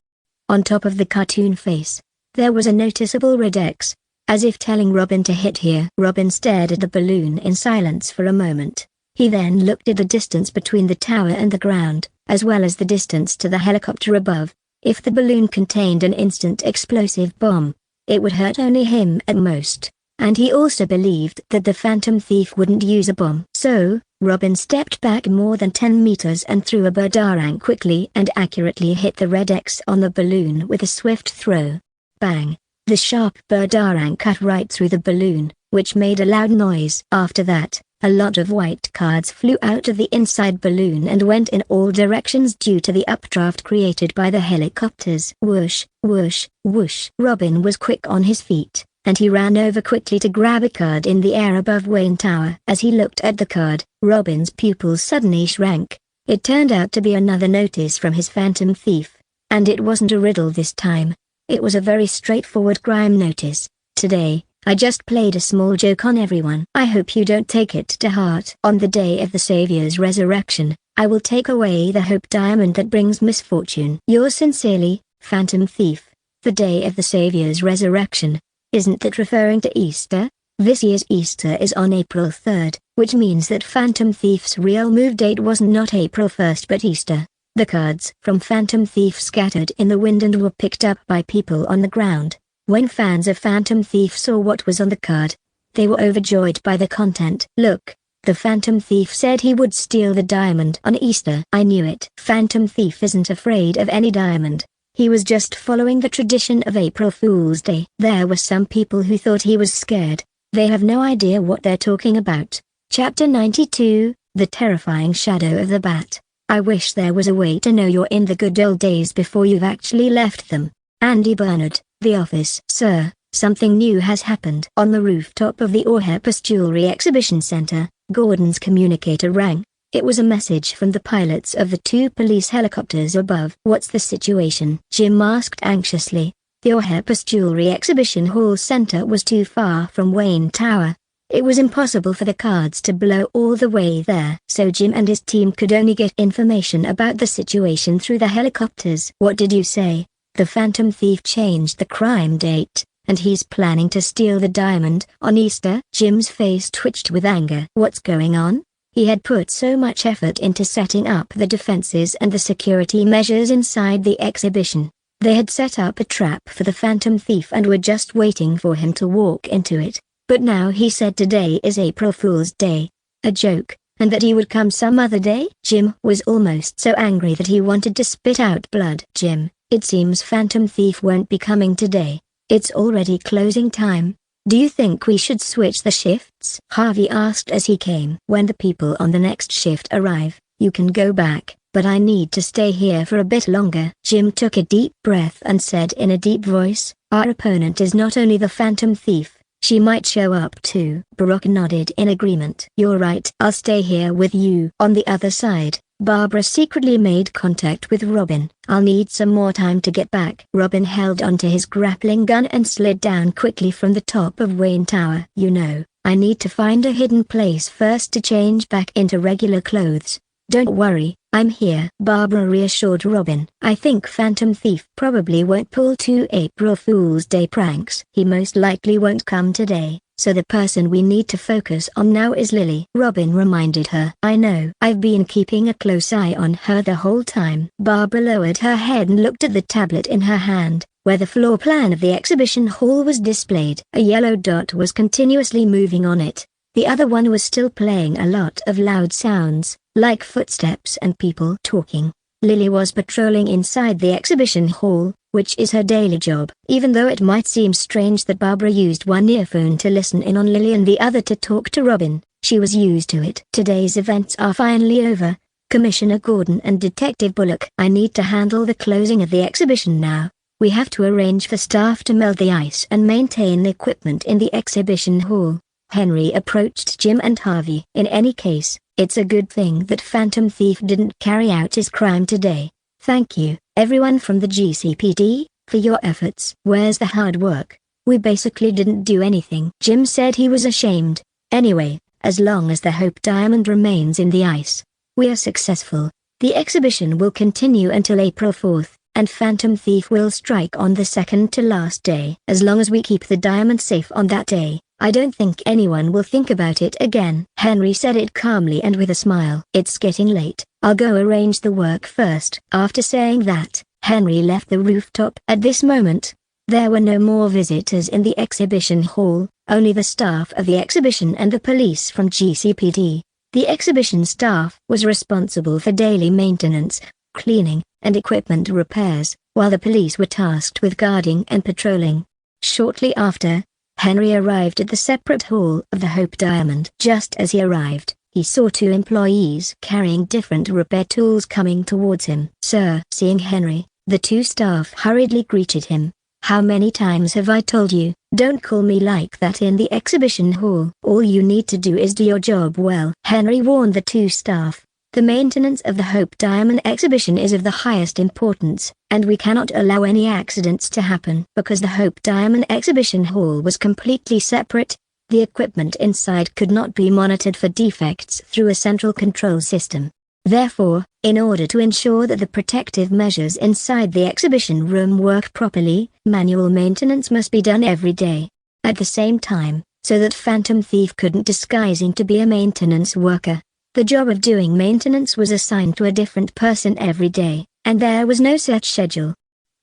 On top of the cartoon face, there was a noticeable red X, as if telling Robin to hit here. Robin stared at the balloon in silence for a moment. He then looked at the distance between the tower and the ground, as well as the distance to the helicopter above. If the balloon contained an instant explosive bomb, it would hurt only him at most, and he also believed that the Phantom Thief wouldn't use a bomb. So, Robin stepped back more than 10 meters and threw a boomerang quickly and accurately hit the red X on the balloon with a swift throw. Bang! The sharp boomerang cut right through the balloon, which made a loud noise. After that, a lot of white cards flew out of the inside balloon and went in all directions due to the updraft created by the helicopters. Whoosh, whoosh, whoosh. Robin was quick on his feet, and he ran over quickly to grab a card in the air above Wayne Tower. As he looked at the card, Robin's pupils suddenly shrank. It turned out to be another notice from his Phantom Thief. And it wasn't a riddle this time. It was a very straightforward crime notice. Today, I just played a small joke on everyone. I hope you don't take it to heart. On the day of the Savior's resurrection, I will take away the Hope Diamond that brings misfortune. Yours sincerely, Phantom Thief. The day of the Savior's resurrection. Isn't that referring to Easter? This year's Easter is on April 3rd, which means that Phantom Thief's real move date was not April 1st but Easter. The cards from Phantom Thief scattered in the wind and were picked up by people on the ground. When fans of Phantom Thief saw what was on the card, they were overjoyed by the content. Look, the Phantom Thief said he would steal the diamond on Easter. I knew it. Phantom Thief isn't afraid of any diamond. He was just following the tradition of April Fool's Day. There were some people who thought he was scared. They have no idea what they're talking about. Chapter 92, The Terrifying Shadow of the Bat. I wish there was a way to know you're in the good old days before you've actually left them. Andy Bernard, The Office. Sir, something new has happened. On the rooftop of the Orhepus Jewelry Exhibition Center, Gordon's communicator rang. It was a message from the pilots of the 2 police helicopters above. What's the situation? Jim asked anxiously. The Orhepus Jewelry Exhibition Hall Center was too far from Wayne Tower. It was impossible for the cards to blow all the way there. So Jim and his team could only get information about the situation through the helicopters. What did you say? The Phantom Thief changed the crime date. and he's planning to steal the diamond on Easter. Jim's face twitched with anger. What's going on? He had put so much effort into setting up the defenses and the security measures inside the exhibition. They had set up a trap for the Phantom Thief and were just waiting for him to walk into it. But now he said today is April Fool's Day. A joke, and that he would come some other day? Jim was almost so angry that he wanted to spit out blood. Jim, it seems Phantom Thief won't be coming today. It's already closing time. Do you think we should switch the shifts? Harvey asked as he came. When the people on the next shift arrive, you can go back, but I need to stay here for a bit longer. Jim took a deep breath and said in a deep voice, our opponent is not only the Phantom Thief, she might show up too. Brock nodded in agreement. You're right. I'll stay here with you. On the other side, Barbara secretly made contact with Robin. I'll need some more time to get back. Robin held onto his grappling gun and slid down quickly from the top of Wayne Tower. You know, I need to find a hidden place first to change back into regular clothes. Don't worry, I'm here. Barbara reassured Robin. I think Phantom Thief probably won't pull 2 April Fool's Day pranks. He most likely won't come today. So the person we need to focus on now is Lily. Robin reminded her. I know. I've been keeping a close eye on her the whole time. Barbara lowered her head and looked at the tablet in her hand, where the floor plan of the exhibition hall was displayed. A yellow dot was continuously moving on it. The other one was still playing a lot of loud sounds, like footsteps and people talking. Lily was patrolling inside the exhibition hall, which is her daily job. Even though it might seem strange that Barbara used one earphone to listen in on Lily and the other to talk to Robin, she was used to it. Today's events are finally over. Commissioner Gordon and Detective Bullock. I need to handle the closing of the exhibition now. We have to arrange for staff to melt the ice and maintain the equipment in the exhibition hall. Henry approached Jim and Harvey. In any case, it's a good thing that Phantom Thief didn't carry out his crime today. Thank you, everyone from the GCPD, for your efforts. Where's the hard work? We basically didn't do anything. Jim said he was ashamed. Anyway, as long as the Hope Diamond remains in the ice, we are successful. The exhibition will continue until April 4th, and Phantom Thief will strike on the second to last day. As long as we keep the diamond safe on that day, I don't think anyone will think about it again. Henry said it calmly and with a smile. It's getting late. I'll go arrange the work first. After saying that, Henry left the rooftop. At this moment, there were no more visitors in the exhibition hall, only the staff of the exhibition and the police from GCPD. The exhibition staff was responsible for daily maintenance, cleaning, and equipment repairs, while the police were tasked with guarding and patrolling. Shortly after, Henry arrived at the separate hall of the Hope Diamond. Just as he arrived, he saw 2 employees carrying different repair tools coming towards him. Sir, seeing Henry, the 2 staff hurriedly greeted him. How many times have I told you, don't call me like that in the exhibition hall. All you need to do is do your job well. Henry warned the 2 staff. The maintenance of the Hope Diamond exhibition is of the highest importance, and we cannot allow any accidents to happen. Because the Hope Diamond exhibition hall was completely separate, the equipment inside could not be monitored for defects through a central control system. Therefore, in order to ensure that the protective measures inside the exhibition room work properly, manual maintenance must be done every day. At the same time, so that Phantom Thief couldn't disguising to be a maintenance worker, the job of doing maintenance was assigned to a different person every day, and there was no set schedule.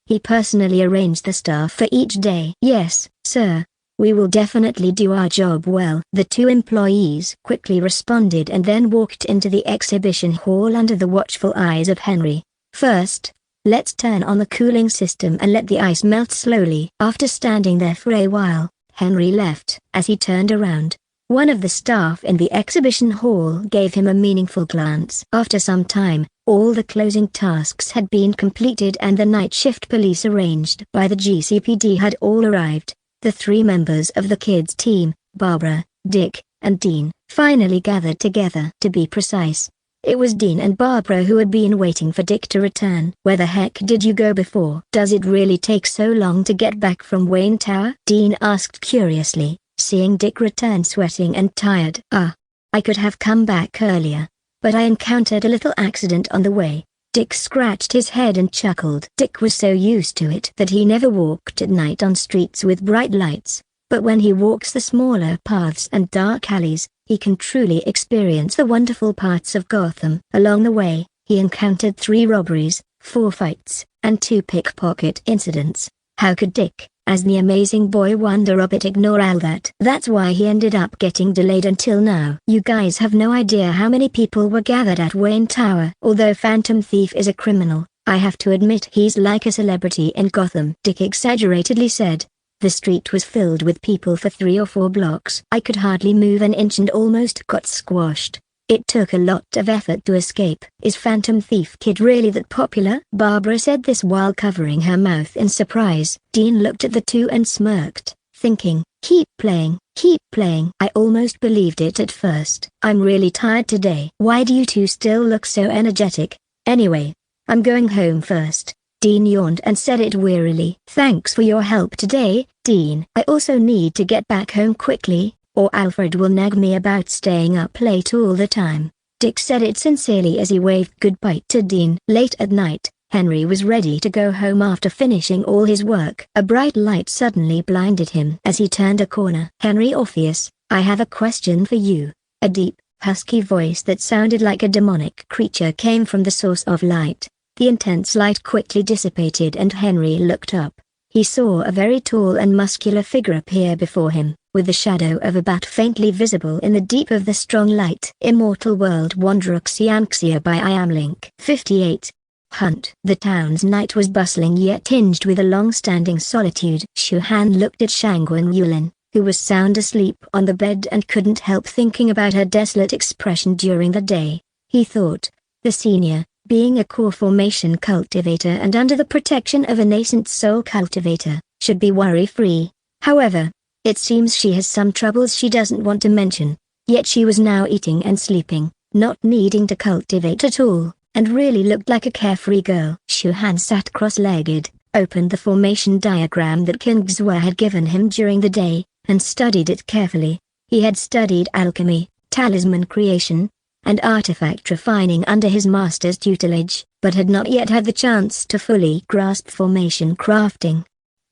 He personally arranged the staff for each day. Yes, sir. We will definitely do our job well. The 2 employees quickly responded and then walked into the exhibition hall under the watchful eyes of Henry. First, let's turn on the cooling system and let the ice melt slowly. After standing there for a while, Henry left. As he turned around, one of the staff in the exhibition hall gave him a meaningful glance. After some time, all the closing tasks had been completed and the night shift police arranged by the GCPD had all arrived. The 3 members of the kids' team, Barbara, Dick, and Dean, finally gathered together. To be precise, it was Dean and Barbara who had been waiting for Dick to return. Where the heck did you go before? Does it really take so long to get back from Wayne Tower? Dean asked curiously, seeing Dick return sweating and tired. I could have come back earlier, but I encountered a little accident on the way. Dick scratched his head and chuckled. Dick was so used to it that he never walked at night on streets with bright lights, but when he walks the smaller paths and dark alleys, he can truly experience the wonderful parts of Gotham. Along the way, he encountered 3 robberies, 4 fights, and 2 pickpocket incidents. How could Dick, as the amazing boy wonder of it, ignore all that? That's why he ended up getting delayed until now. You guys have no idea how many people were gathered at Wayne Tower. Although Phantom Thief is a criminal, I have to admit he's like a celebrity in Gotham, Dick exaggeratedly said. The street was filled with people for 3 or 4 blocks. I could hardly move an inch and almost got squashed. It took a lot of effort to escape. Is Phantom Thief Kid really that popular? Barbara said this while covering her mouth in surprise. Dean looked at the two and smirked, thinking, keep playing, keep playing. I almost believed it at first. I'm really tired today. Why do you two still look so energetic? Anyway, I'm going home first. Dean yawned and said it wearily. Thanks for your help today, Dean. I also need to get back home quickly, or Alfred will nag me about staying up late all the time. Dick said it sincerely as he waved goodbye to Dean. Late at night, Henry was ready to go home after finishing all his work. A bright light suddenly blinded him as he turned a corner. Henry Orpheus, I have a question for you. A deep, husky voice that sounded like a demonic creature came from the source of light. The intense light quickly dissipated and Henry looked up. He saw a very tall and muscular figure appear before him, with the shadow of a bat faintly visible in the deep of the strong light. Immortal World Wanderer Xianxia by I Am Link. 58. Hunt. The town's night was bustling yet tinged with a long-standing solitude. Shu Han looked at Shangguan Yulin, who was sound asleep on the bed and couldn't help thinking about her desolate expression during the day. He thought, the senior, being a core formation cultivator and under the protection of a nascent soul cultivator, should be worry-free. However, it seems she has some troubles she doesn't want to mention. Yet she was now eating and sleeping, not needing to cultivate at all, and really looked like a carefree girl. Shu Han sat cross-legged, opened the formation diagram that King Xue had given him during the day, and studied it carefully. He had studied alchemy, talisman creation, and artifact refining under his master's tutelage, but had not yet had the chance to fully grasp formation crafting.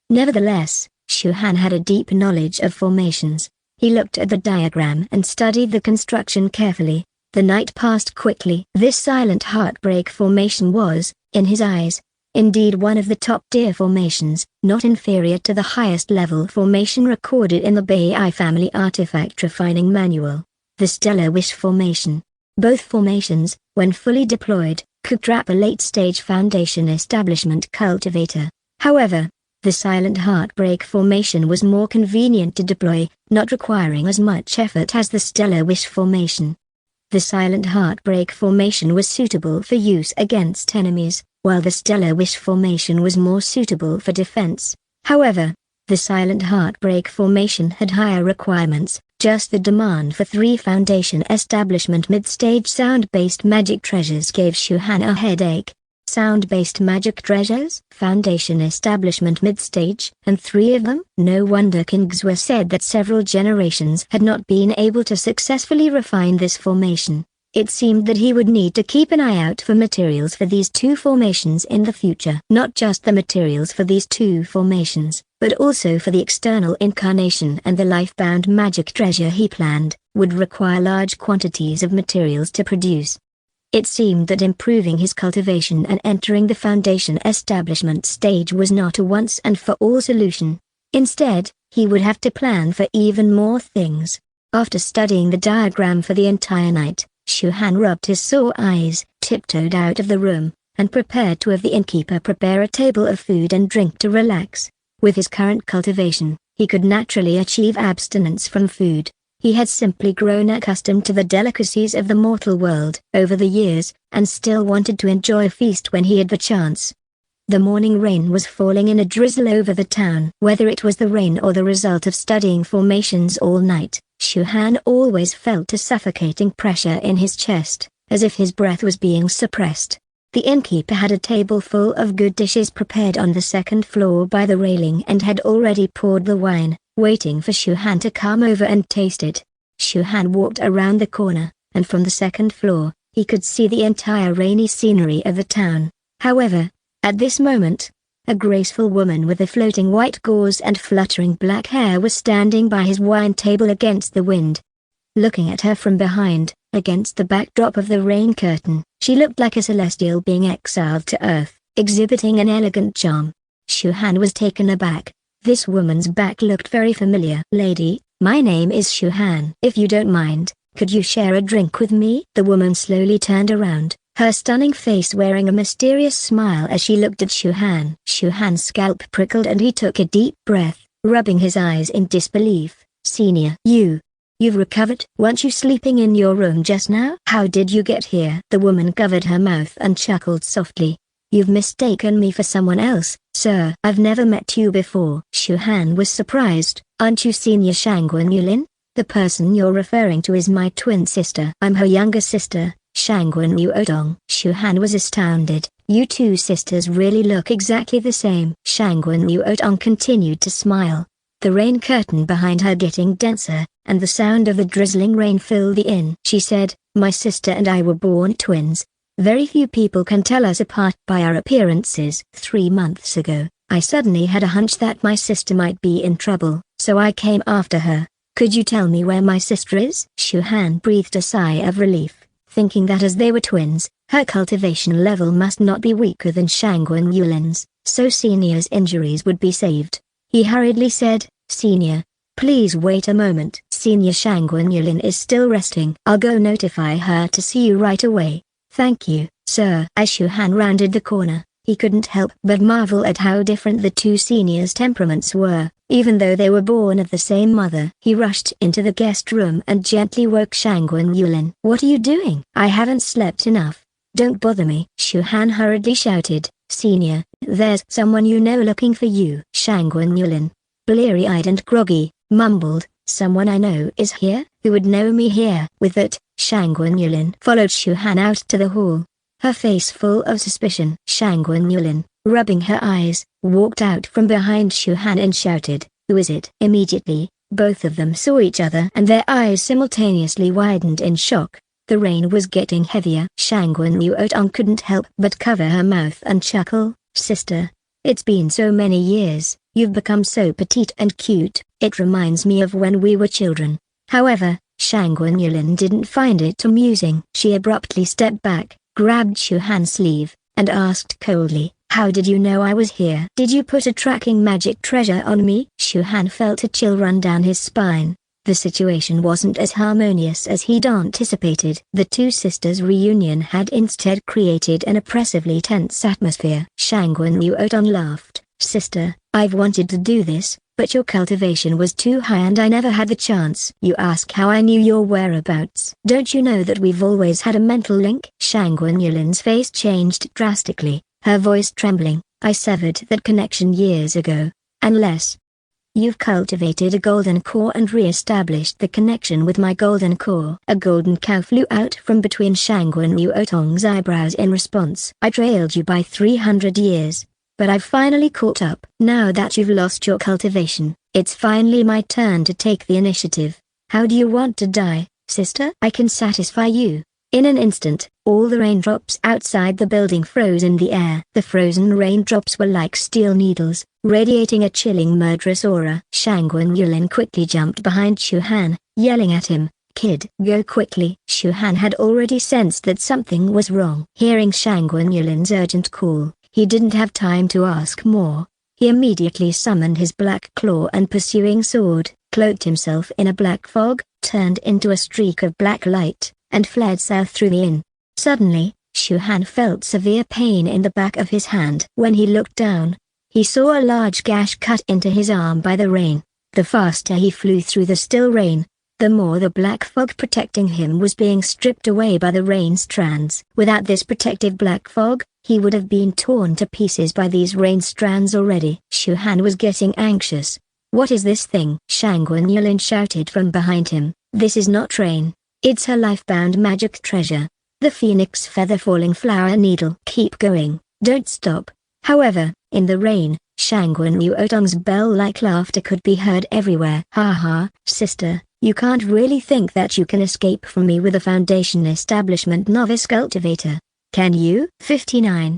Nevertheless, Shu Han had a deep knowledge of formations. He looked at the diagram and studied the construction carefully. The night passed quickly. This silent heartbreak formation was, in his eyes, indeed one of the top-tier formations, not inferior to the highest level formation recorded in the Bai family artifact refining manual, the Stellar Wish formation. Both formations, when fully deployed, could trap a late-stage foundation establishment cultivator. However, the Silent Heartbreak formation was more convenient to deploy, not requiring as much effort as the Stellar Wish formation. The Silent Heartbreak formation was suitable for use against enemies, while the Stellar Wish formation was more suitable for defense. However, the Silent Heartbreak formation had higher requirements. Just the demand for 3 foundation establishment mid-stage sound-based magic treasures gave Shu Han a headache. Sound-based magic treasures? Foundation establishment mid-stage, and 3 of them? No wonder King Xue said that several generations had not been able to successfully refine this formation. It seemed that he would need to keep an eye out for materials for these 2 formations in the future. Not just the materials for these 2 formations, but also for the external incarnation and the life-bound magic treasure he planned, would require large quantities of materials to produce. It seemed that improving his cultivation and entering the foundation establishment stage was not a once-and-for-all solution. Instead, he would have to plan for even more things. After studying the diagram for the entire night, Shu Han rubbed his sore eyes, tiptoed out of the room, and prepared to have the innkeeper prepare a table of food and drink to relax. With his current cultivation, he could naturally achieve abstinence from food. He had simply grown accustomed to the delicacies of the mortal world over the years, and still wanted to enjoy a feast when he had the chance. The morning rain was falling in a drizzle over the town. Whether it was the rain or the result of studying formations all night, Shu Han always felt a suffocating pressure in his chest, as if his breath was being suppressed. The innkeeper had a table full of good dishes prepared on the 2nd floor by the railing and had already poured the wine, waiting for Shu Han to come over and taste it. Shu Han walked around the corner, and from the 2nd floor, he could see the entire rainy scenery of the town. However, at this moment, a graceful woman with a floating white gauze and fluttering black hair was standing by his wine table against the wind. Looking at her from behind, against the backdrop of the rain curtain, she looked like a celestial being exiled to earth, exhibiting an elegant charm. Shu Han was taken aback. This woman's back looked very familiar. "Lady, my name is Shu Han. If you don't mind, could you share a drink with me?" The woman slowly turned around, her stunning face wearing a mysterious smile as she looked at Shu Han. Shu Han's scalp prickled and he took a deep breath, rubbing his eyes in disbelief. "Senior, you've recovered? Weren't you sleeping in your room just now? How did you get here?" The woman covered her mouth and chuckled softly. "You've mistaken me for someone else, sir. I've never met you before." Shu Han was surprised. "Aren't you Senior Shangwen Yulin? The person you're referring to is my twin sister. I'm her younger sister, Shangwen Yuotong." Shu Han was astounded. "You two sisters really look exactly the same." Shangwen Yuotong continued to smile, the rain curtain behind her getting denser, and the sound of the drizzling rain filled the inn. She said, "My sister and I were born twins. Very few people can tell us apart by our appearances. 3 months ago, I suddenly had a hunch that my sister might be in trouble, so I came after her. Could you tell me where my sister is?" Shu Han breathed a sigh of relief, thinking that as they were twins, her cultivation level must not be weaker than Shangwen Yulin's, so Senior's injuries would be saved. He hurriedly said, "Senior, please wait a moment. Senior Shangwen Yulin is still resting. I'll go notify her to see you right away." "Thank you, sir." As Shu Han rounded the corner, he couldn't help but marvel at how different the two seniors' temperaments were, even though they were born of the same mother. He rushed into the guest room and gently woke Shangwen Yulin. "What are you doing? I haven't slept enough. Don't bother me." Shu Han hurriedly shouted, "Senior, there's someone you know looking for you." Shangwen Yulin, bleary-eyed and groggy, mumbled, "Someone I know is here? Who would know me here?" With that, Shangwen Yulin followed Shu Han out to the hall, her face full of suspicion. Shangwen Yulin, rubbing her eyes, walked out from behind Shu Han and shouted, "Who is it?" Immediately, both of them saw each other and their eyes simultaneously widened in shock. The rain was getting heavier. Shangwen Yuotong couldn't help but cover her mouth and chuckle. "Sister, it's been so many years, you've become so petite and cute. It reminds me of when we were children." However, Shangwen Yulin didn't find it amusing. She abruptly stepped back, grabbed Shu Han's sleeve, and asked coldly, "How did you know I was here? Did you put a tracking magic treasure on me?" Shu Han felt a chill run down his spine. The situation wasn't as harmonious as he'd anticipated. The two sisters' reunion had instead created an oppressively tense atmosphere. Shangwen Yuotong laughed. "Sister, I've wanted to do this, but your cultivation was too high and I never had the chance." "You ask how I knew your whereabouts. Don't you know that we've always had a mental link?" Shangwen Yulin's face changed drastically, her voice trembling. "I severed that connection years ago. Unless you've cultivated a golden core and re-established the connection with my golden core." A golden cow flew out from between Shangwen Yuotong's eyebrows in response. "I trailed you by 300 years. But I've finally caught up. Now that you've lost your cultivation, it's finally my turn to take the initiative. How do you want to die, sister? I can satisfy you." In an instant, all the raindrops outside the building froze in the air. The frozen raindrops were like steel needles, radiating a chilling murderous aura. Shangwen Yulin quickly jumped behind Shu Han, yelling at him, "Kid, go quickly." Shu Han had already sensed that something was wrong. Hearing Shangwen Yulin's urgent call, he didn't have time to ask more. He immediately summoned his black claw and pursuing sword, cloaked himself in a black fog, turned into a streak of black light, and fled south through the inn. Suddenly, Shu Han felt severe pain in the back of his hand. When he looked down, he saw a large gash cut into his arm by the rain. The faster he flew through the still rain, the more the black fog protecting him was being stripped away by the rain strands. Without this protective black fog, he would have been torn to pieces by these rain strands already. Shu Han was getting anxious. "What is this thing?" Shangwen Yulin shouted from behind him. "This is not rain. It's her life-bound magic treasure. The phoenix feather falling flower needle." "Keep going. Don't stop." However, in the rain, Shangwen Yuotong's bell-like laughter could be heard everywhere. "Ha ha, sister, You can't really think that you can escape from me with a Foundation Establishment novice cultivator. Can you? 59.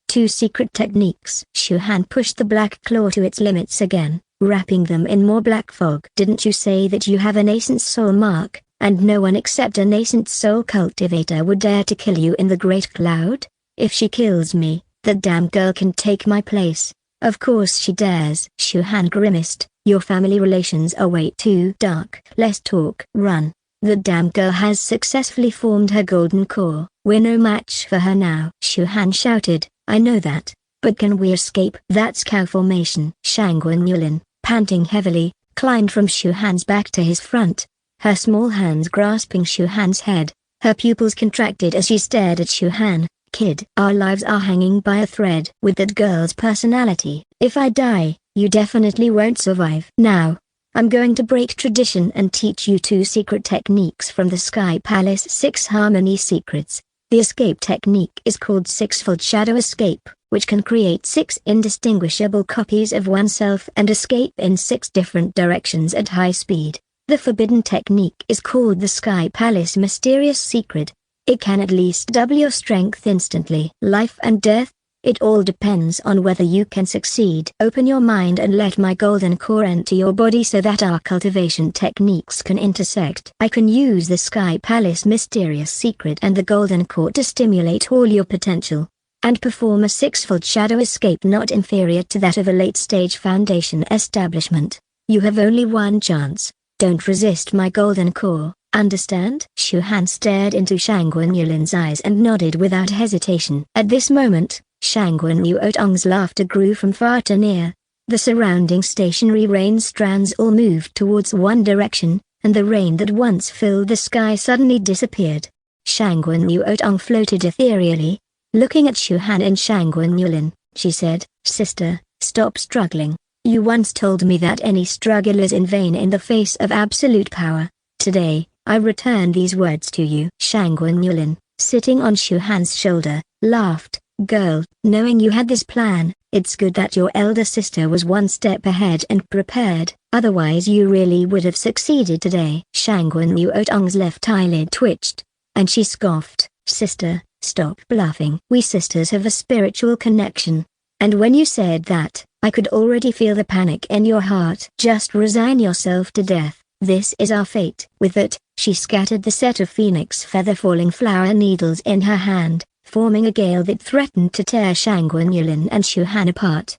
2 secret techniques. Shu Han pushed the black claw to its limits again, wrapping them in more black fog. Didn't you say that you have a nascent soul mark, and no one except a nascent soul cultivator would dare to kill you in the Great Cloud? If she kills me, the damn girl can take my place. Of course she dares. Shu Han grimaced. Your family relations are way too dark. Less talk. Run. The damn girl has successfully formed her golden core. We're no match for her now. Shu Han shouted. I know that, but can we escape? That's cow formation. Shangwen Yulin, panting heavily, climbed from Shu Han's back to his front, her small hands grasping Shu Han's head. Her pupils contracted as she stared at Shu Han. Kid, our lives are hanging by a thread. With that girl's personality, if I die, you definitely won't survive. Now, I'm going to break tradition and teach you 2 secret techniques from the Sky Palace 6 Harmony Secrets. The escape technique is called 6-fold shadow escape, which can create 6 indistinguishable copies of oneself and escape in 6 different directions at high speed. The forbidden technique is called the Sky Palace Mysterious Secret. It can at least double your strength instantly. Life and death, it all depends on whether you can succeed. Open your mind and let my golden core enter your body so that our cultivation techniques can intersect. I can use the Sky Palace Mysterious Secret and the golden core to stimulate all your potential, and perform a 6-fold shadow escape not inferior to that of a late-stage Foundation establishment. You have only one chance. Don't resist my golden core. Understand? Shu Han stared into Shangwen Yulin's eyes and nodded without hesitation. At this moment, Shangwen Yuotong's laughter grew from far to near. The surrounding stationary rain strands all moved towards one direction, and the rain that once filled the sky suddenly disappeared. Shangwen Yuotong floated ethereally. Looking at Shu Han and Shangwen Yulin, she said, Sister, stop struggling. You once told me that any struggle is in vain in the face of absolute power. Today, I return these words to you. Shangwen Yulin, sitting on Shu Han's shoulder, laughed. Girl, knowing you had this plan, it's good that your elder sister was one step ahead and prepared, otherwise you really would have succeeded today. Shangwen Yuotong's left eyelid twitched, and she scoffed. Sister, stop bluffing. We sisters have a spiritual connection. And when you said that, I could already feel the panic in your heart. Just resign yourself to death. This is our fate. With that, she scattered the set of phoenix feather falling flower needles in her hand, forming a gale that threatened to tear Shangwen Yulin and Shu Han apart.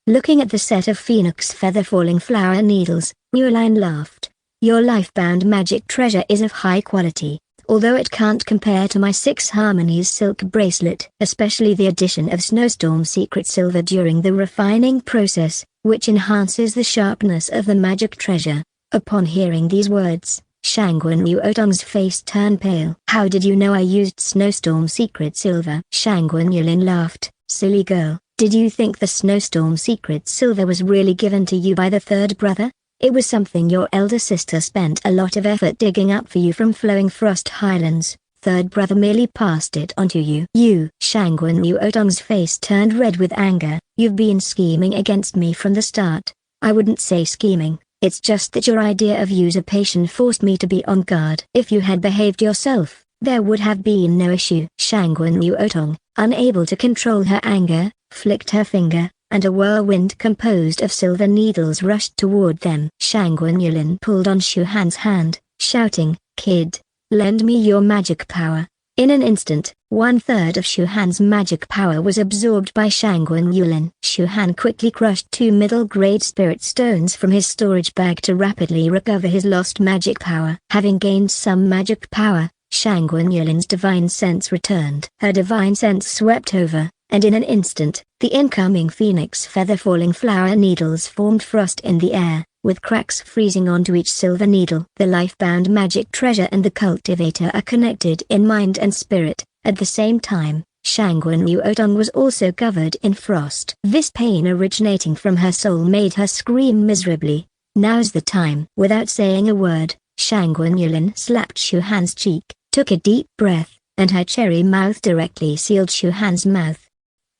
Looking at the set of phoenix feather falling flower needles, Yulin laughed. Your life-bound magic treasure is of high quality, although it can't compare to my 6 Harmonies silk bracelet, especially the addition of Snowstorm Secret Silver during the refining process, which enhances the sharpness of the magic treasure. Upon hearing these words, Shangwen Yuotong's face turned pale. How did you know I used Snowstorm Secret Silver? Shangwen Yulin laughed. Silly girl, did you think the Snowstorm Secret Silver was really given to you by the 3rd brother? It was something your elder sister spent a lot of effort digging up for you from Flowing Frost Highlands. 3rd brother merely passed it on to you. You! Shangwen Yuotong's face turned red with anger. You've been scheming against me from the start. I wouldn't say scheming. It's just that your idea of usurpation forced me to be on guard. If you had behaved yourself, there would have been no issue. Shangwen Yuotong, unable to control her anger, flicked her finger, and a whirlwind composed of silver needles rushed toward them. Shangwen Yulin pulled on Shu Han's hand, shouting, Kid, lend me your magic power. In an instant, 1/3 of Shu Han's magic power was absorbed by Shangwen Yulin. Shu Han quickly crushed 2 middle-grade spirit stones from his storage bag to rapidly recover his lost magic power. Having gained some magic power, Shangwen Yulin's divine sense returned. Her divine sense swept over, and in an instant, the incoming phoenix feather falling flower needles formed frost in the air, with cracks freezing onto each silver needle. The life-bound magic treasure and the cultivator are connected in mind and spirit. At the same time, Shangwen Yuotong was also covered in frost. This pain originating from her soul made her scream miserably. Now's the time. Without saying a word, Shangwen Yulin slapped Shu Han's cheek, took a deep breath, and her cherry mouth directly sealed Shu Han's mouth.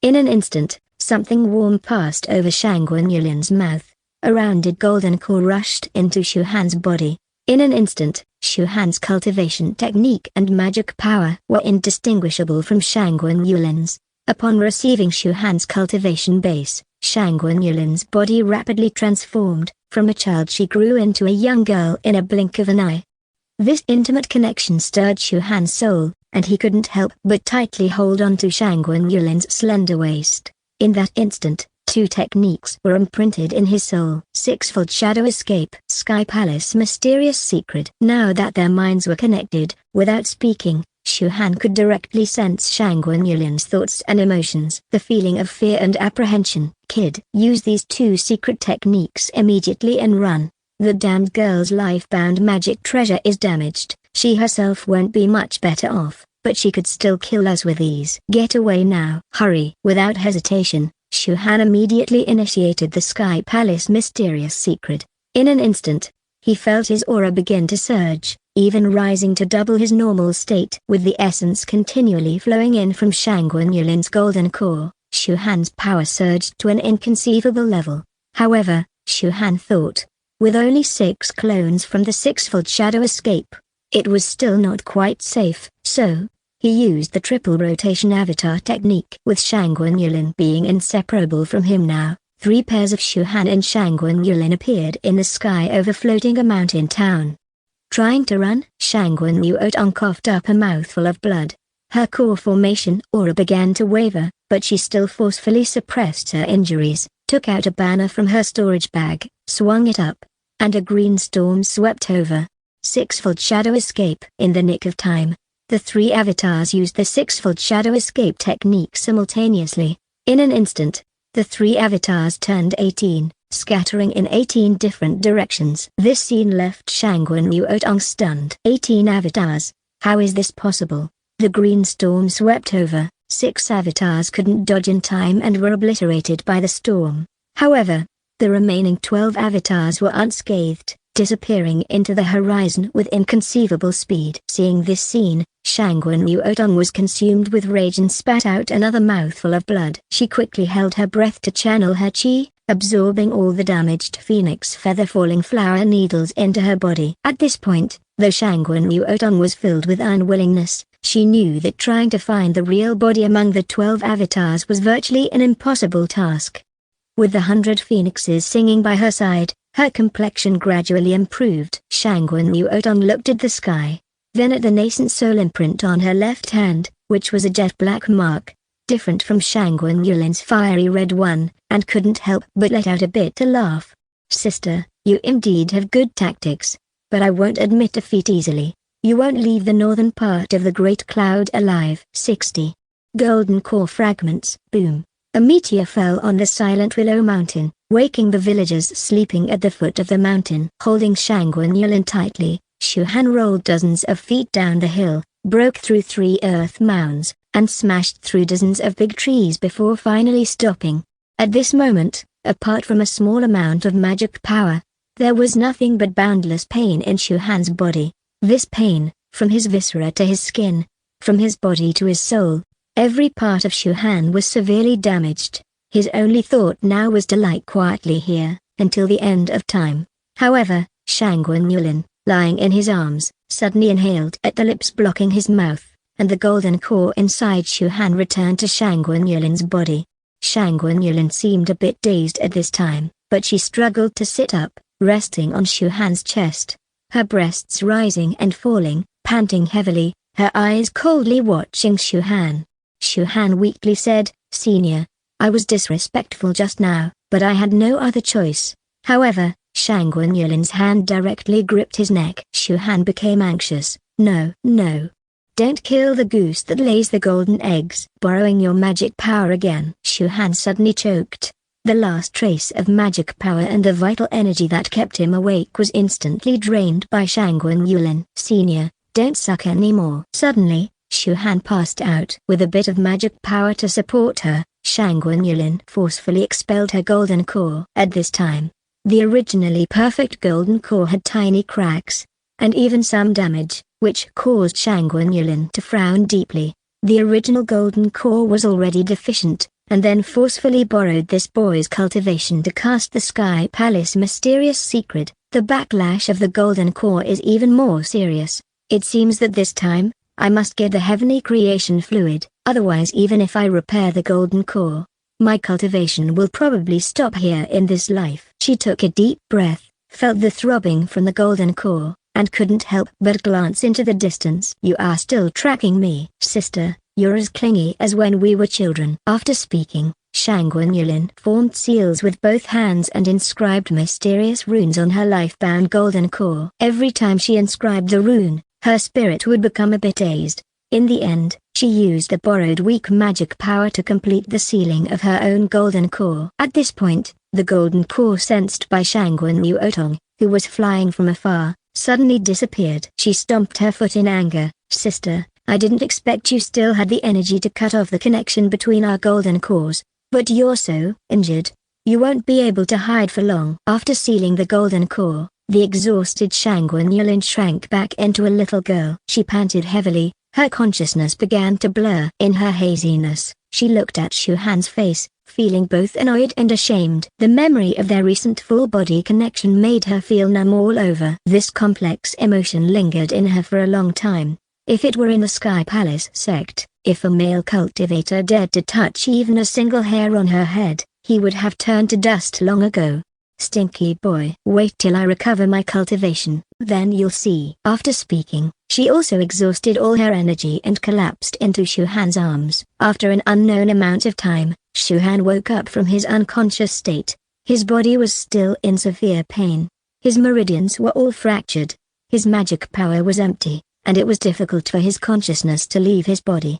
In an instant, something warm passed over Shangwen Yulin's mouth. A rounded golden core rushed into Shu Han's body. In an instant, Shu Han's cultivation technique and magic power were indistinguishable from Shangguan Yulin's. Upon receiving Shu Han's cultivation base, Shangguan Yulin's body rapidly transformed. From a child she grew into a young girl in a blink of an eye. This intimate connection stirred Shu Han's soul, and he couldn't help but tightly hold on to Shangguan Yulin's slender waist. In that instant, two techniques were imprinted in his soul. Sixfold Shadow Escape, Sky Palace Mysterious Secret. Now that their minds were connected, without speaking, Shu Han could directly sense Shangguan Yulin's thoughts and emotions. The feeling of fear and apprehension. Kid, use these two secret techniques immediately and run. The damned girl's life-bound magic treasure is damaged. She herself won't be much better off, but she could still kill us with ease. Get away now. Hurry. Without hesitation, Shu Han immediately initiated the Sky Palace Mysterious Secret. In an instant, he felt his aura begin to surge, even rising to double his normal state. With the essence continually flowing in from Shangguan Yulin's golden core, Shu Han's power surged to an inconceivable level. However, Shu Han thought, with only 6 clones from the Sixfold Shadow Escape, it was still not quite safe, so he used the triple rotation avatar technique. With Shangguan Yulin being inseparable from him now, 3 pairs of Shu Han and Shangguan Yulin appeared in the sky overfloating a mountain town. Trying to run, Shangguan Yuotong coughed up a mouthful of blood. Her core formation aura began to waver, but she still forcefully suppressed her injuries, took out a banner from her storage bag, swung it up, and a green storm swept over. Sixfold Shadow Escape. In the nick of time, the 3 avatars used the Sixfold Shadow Escape technique simultaneously. In an instant, the 3 avatars turned 18, scattering in 18 different directions. This scene left Shangguan Yuotong stunned. 18 avatars? How is this possible? The green storm swept over, 6 avatars couldn't dodge in time and were obliterated by the storm. However, the remaining 12 avatars were unscathed, disappearing into the horizon with inconceivable speed. Seeing this scene, Shangguan Yuotong was consumed with rage and spat out another mouthful of blood. She quickly held her breath to channel her chi, absorbing all the damaged phoenix feather falling flower needles into her body. At this point, though Shangguan Yuotong was filled with unwillingness, she knew that trying to find the real body among the 12 avatars was virtually an impossible task. With the 100 phoenixes singing by her side, her complexion gradually improved. Shangguan Yuotong looked at the sky, then at the nascent soul imprint on her left hand, which was a jet black mark, different from Shangguan Yulin's fiery red one, and couldn't help but let out a bitter laugh. Sister, you indeed have good tactics, but I won't admit defeat easily. You won't leave the northern part of the Great Cloud alive. 60. Golden core fragments. Boom. A meteor fell on the silent Willow Mountain, waking the villagers sleeping at the foot of the mountain. Holding Shangguan Yulin tightly, Shu Han rolled dozens of feet down the hill, broke through 3 earth mounds, and smashed through dozens of big trees before finally stopping. At this moment, apart from a small amount of magic power, there was nothing but boundless pain in Shu Han's body. This pain, from his viscera to his skin, from his body to his soul, every part of Shu Han was severely damaged. His only thought now was to lie quietly here, until the end of time. However, Shangguan Yulin, lying in his arms, suddenly inhaled at the lips blocking his mouth, and the golden core inside Shu Han returned to Shangguan Yulin's body. Shangguan Yulin seemed a bit dazed at this time, but she struggled to sit up, resting on Shu Han's chest, her breasts rising and falling, panting heavily, her eyes coldly watching Shu Han. Shu Han weakly said, "Senior, I was disrespectful just now, but I had no other choice." However, Shangguan Yulin's hand directly gripped his neck. Shu Han became anxious. "No, no. Don't kill the goose that lays the golden eggs." Borrowing your magic power again. Shu Han suddenly choked. The last trace of magic power and the vital energy that kept him awake was instantly drained by Shangguan Yulin. "Senior, don't suck anymore." Suddenly, Shu Han passed out. With a bit of magic power to support her, Shangguan Yulin forcefully expelled her golden core. At this time, the originally perfect golden core had tiny cracks, and even some damage, which caused Shangguan Yulin to frown deeply. The original golden core was already deficient, and then forcefully borrowed this boy's cultivation to cast the Sky Palace Mysterious Secret. The backlash of the golden core is even more serious. It seems that this time, I must get the heavenly creation fluid, otherwise even if I repair the golden core, my cultivation will probably stop here in this life. She took a deep breath, felt the throbbing from the golden core, and couldn't help but glance into the distance. You are still tracking me, sister, you're as clingy as when we were children. After speaking, Shangguan Yulin formed seals with both hands and inscribed mysterious runes on her life-bound golden core. Every time she inscribed the rune, her spirit would become a bit dazed. In the end, she used the borrowed weak magic power to complete the sealing of her own golden core. At this point, the golden core sensed by Shangguan Yuotong, who was flying from afar, suddenly disappeared. She stomped her foot in anger. Sister, I didn't expect you still had the energy to cut off the connection between our golden cores, but you're so injured. You won't be able to hide for long. After sealing the golden core, the exhausted Shangguan Yulin shrank back into a little girl. She panted heavily, her consciousness began to blur. In her haziness, she looked at Shu Han's face, feeling both annoyed and ashamed. The memory of their recent full-body connection made her feel numb all over. This complex emotion lingered in her for a long time. If it were in the Sky Palace sect, if a male cultivator dared to touch even a single hair on her head, he would have turned to dust long ago. Stinky boy. Wait till I recover my cultivation, then you'll see. After speaking, she also exhausted all her energy and collapsed into Shu Han's arms. After an unknown amount of time, Shu Han woke up from his unconscious state. His body was still in severe pain. His meridians were all fractured. His magic power was empty, and it was difficult for his consciousness to leave his body.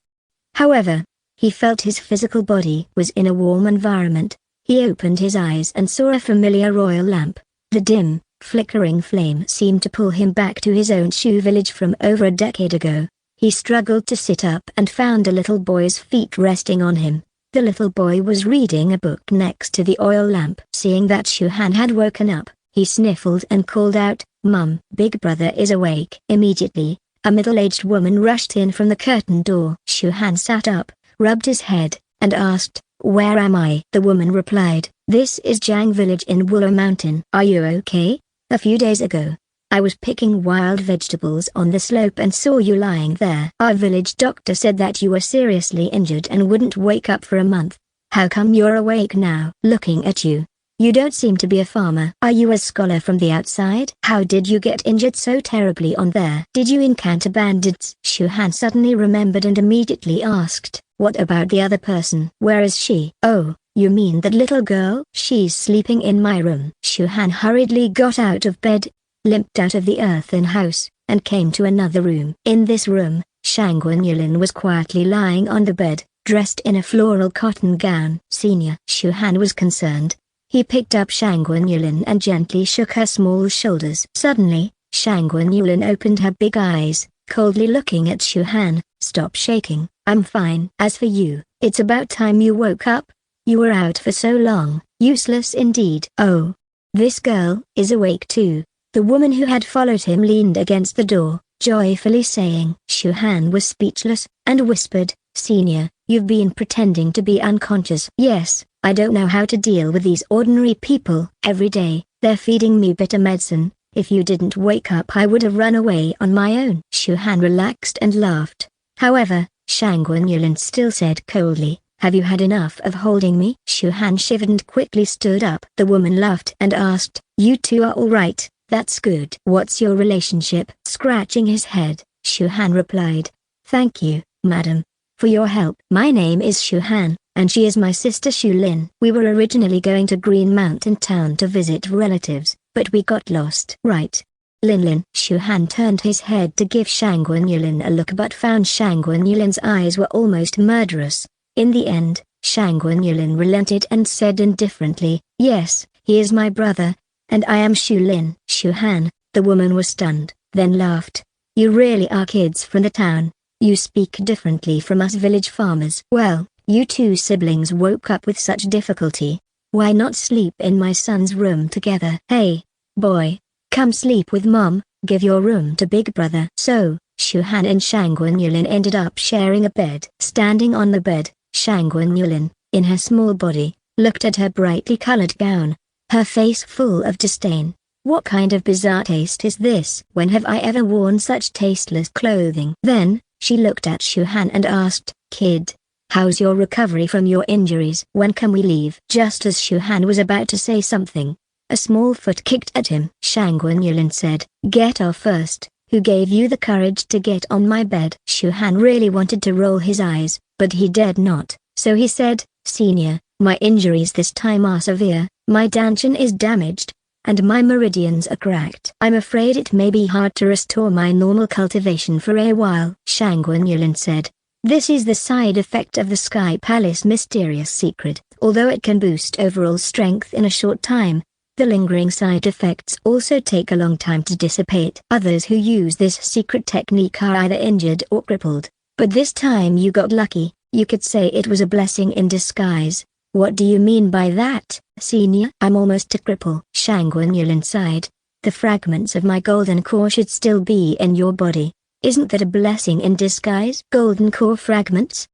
However, he felt his physical body was in a warm environment. He opened his eyes and saw a familiar royal lamp. The dim, flickering flame seemed to pull him back to his own Shu village from over a decade ago. He struggled to sit up and found a little boy's feet resting on him. The little boy was reading a book next to the oil lamp. Seeing that Shu Han had woken up, he sniffled and called out, "Mum, big brother is awake." Immediately, a middle-aged woman rushed in from the curtain door. Shu Han sat up, rubbed his head, and asked, "Where am I?" The woman replied, "This is Jiang Village in Willow Mountain. Are you okay? A few days ago, I was picking wild vegetables on the slope and saw you lying there. Our village doctor said that you were seriously injured and wouldn't wake up for a month. How come you're awake now? Looking at you, you don't seem to be a farmer. Are you a scholar from the outside? How did you get injured so terribly on there? Did you encounter bandits?" Shu Han suddenly remembered and immediately asked, "What about the other person? Where is she?" "Oh, you mean that little girl? She's sleeping in my room." Shu Han hurriedly got out of bed, limped out of the earthen house, and came to another room. In this room, Shangguan Yulin was quietly lying on the bed, dressed in a floral cotton gown. "Senior." Shu Han was concerned. He picked up Shangguan Yulin and gently shook her small shoulders. Suddenly, Shangguan Yulin opened her big eyes, coldly looking at Shu Han. "Stop shaking. I'm fine. As for you, it's about time you woke up. You were out for so long, useless indeed." "Oh, this girl is awake too." The woman who had followed him leaned against the door, joyfully saying. Shu Han was speechless, and whispered, "Senior, you've been pretending to be unconscious." "Yes, I don't know how to deal with these ordinary people. Every day, they're feeding me bitter medicine. If you didn't wake up I would have run away on my own." Shu Han relaxed and laughed. However, Shangguan Yulin still said coldly, "Have you had enough of holding me?" Shu Han shivered and quickly stood up. The woman laughed and asked, "You two are all right, that's good. What's your relationship?" Scratching his head, Shu Han replied, "Thank you, madam, for your help. My name is Shu Han, and she is my sister Shu Lin. We were originally going to Green Mountain Town to visit relatives, but we got lost." "Right. Lin." Shu Han turned his head to give Shangguan Yulin a look but found Shangguan Yulin's eyes were almost murderous. In the end, Shangguan Yulin relented and said indifferently, "Yes, he is my brother, and I am Shu Lin." "Shu Han." The woman was stunned, then laughed. "You really are kids from the town. You speak differently from us village farmers." "Well, you two siblings woke up with such difficulty. Why not sleep in my son's room together?" "Hey, boy, come sleep with mom, give your room to big brother." So, Shu Han and Shangguan Yulin ended up sharing a bed. Standing on the bed, Shangguan Yulin, in her small body, looked at her brightly colored gown, her face full of disdain. What kind of bizarre taste is this? When have I ever worn such tasteless clothing? Then, she looked at Shu Han and asked, "Kid, how's your recovery from your injuries? When can we leave?" Just as Shu Han was about to say something, a small foot kicked at him. Shangguan Yulin said, "Get off first. Who gave you the courage to get on my bed?" Shu Han really wanted to roll his eyes, but he dared not, so he said, "Senior, my injuries this time are severe, my dantian is damaged, and my meridians are cracked. I'm afraid it may be hard to restore my normal cultivation for a while." Shangguan Yulin said, "This is the side effect of the Sky Palace mysterious secret. Although it can boost overall strength in a short time, the lingering side effects also take a long time to dissipate. Others who use this secret technique are either injured or crippled, but this time you got lucky. You could say it was a blessing in disguise." "What do you mean by that, Senior?" "I'm almost a cripple." Shangguan Yulin sighed. "The fragments of my golden core should still be in your body. Isn't that a blessing in disguise?" "Golden core fragments?"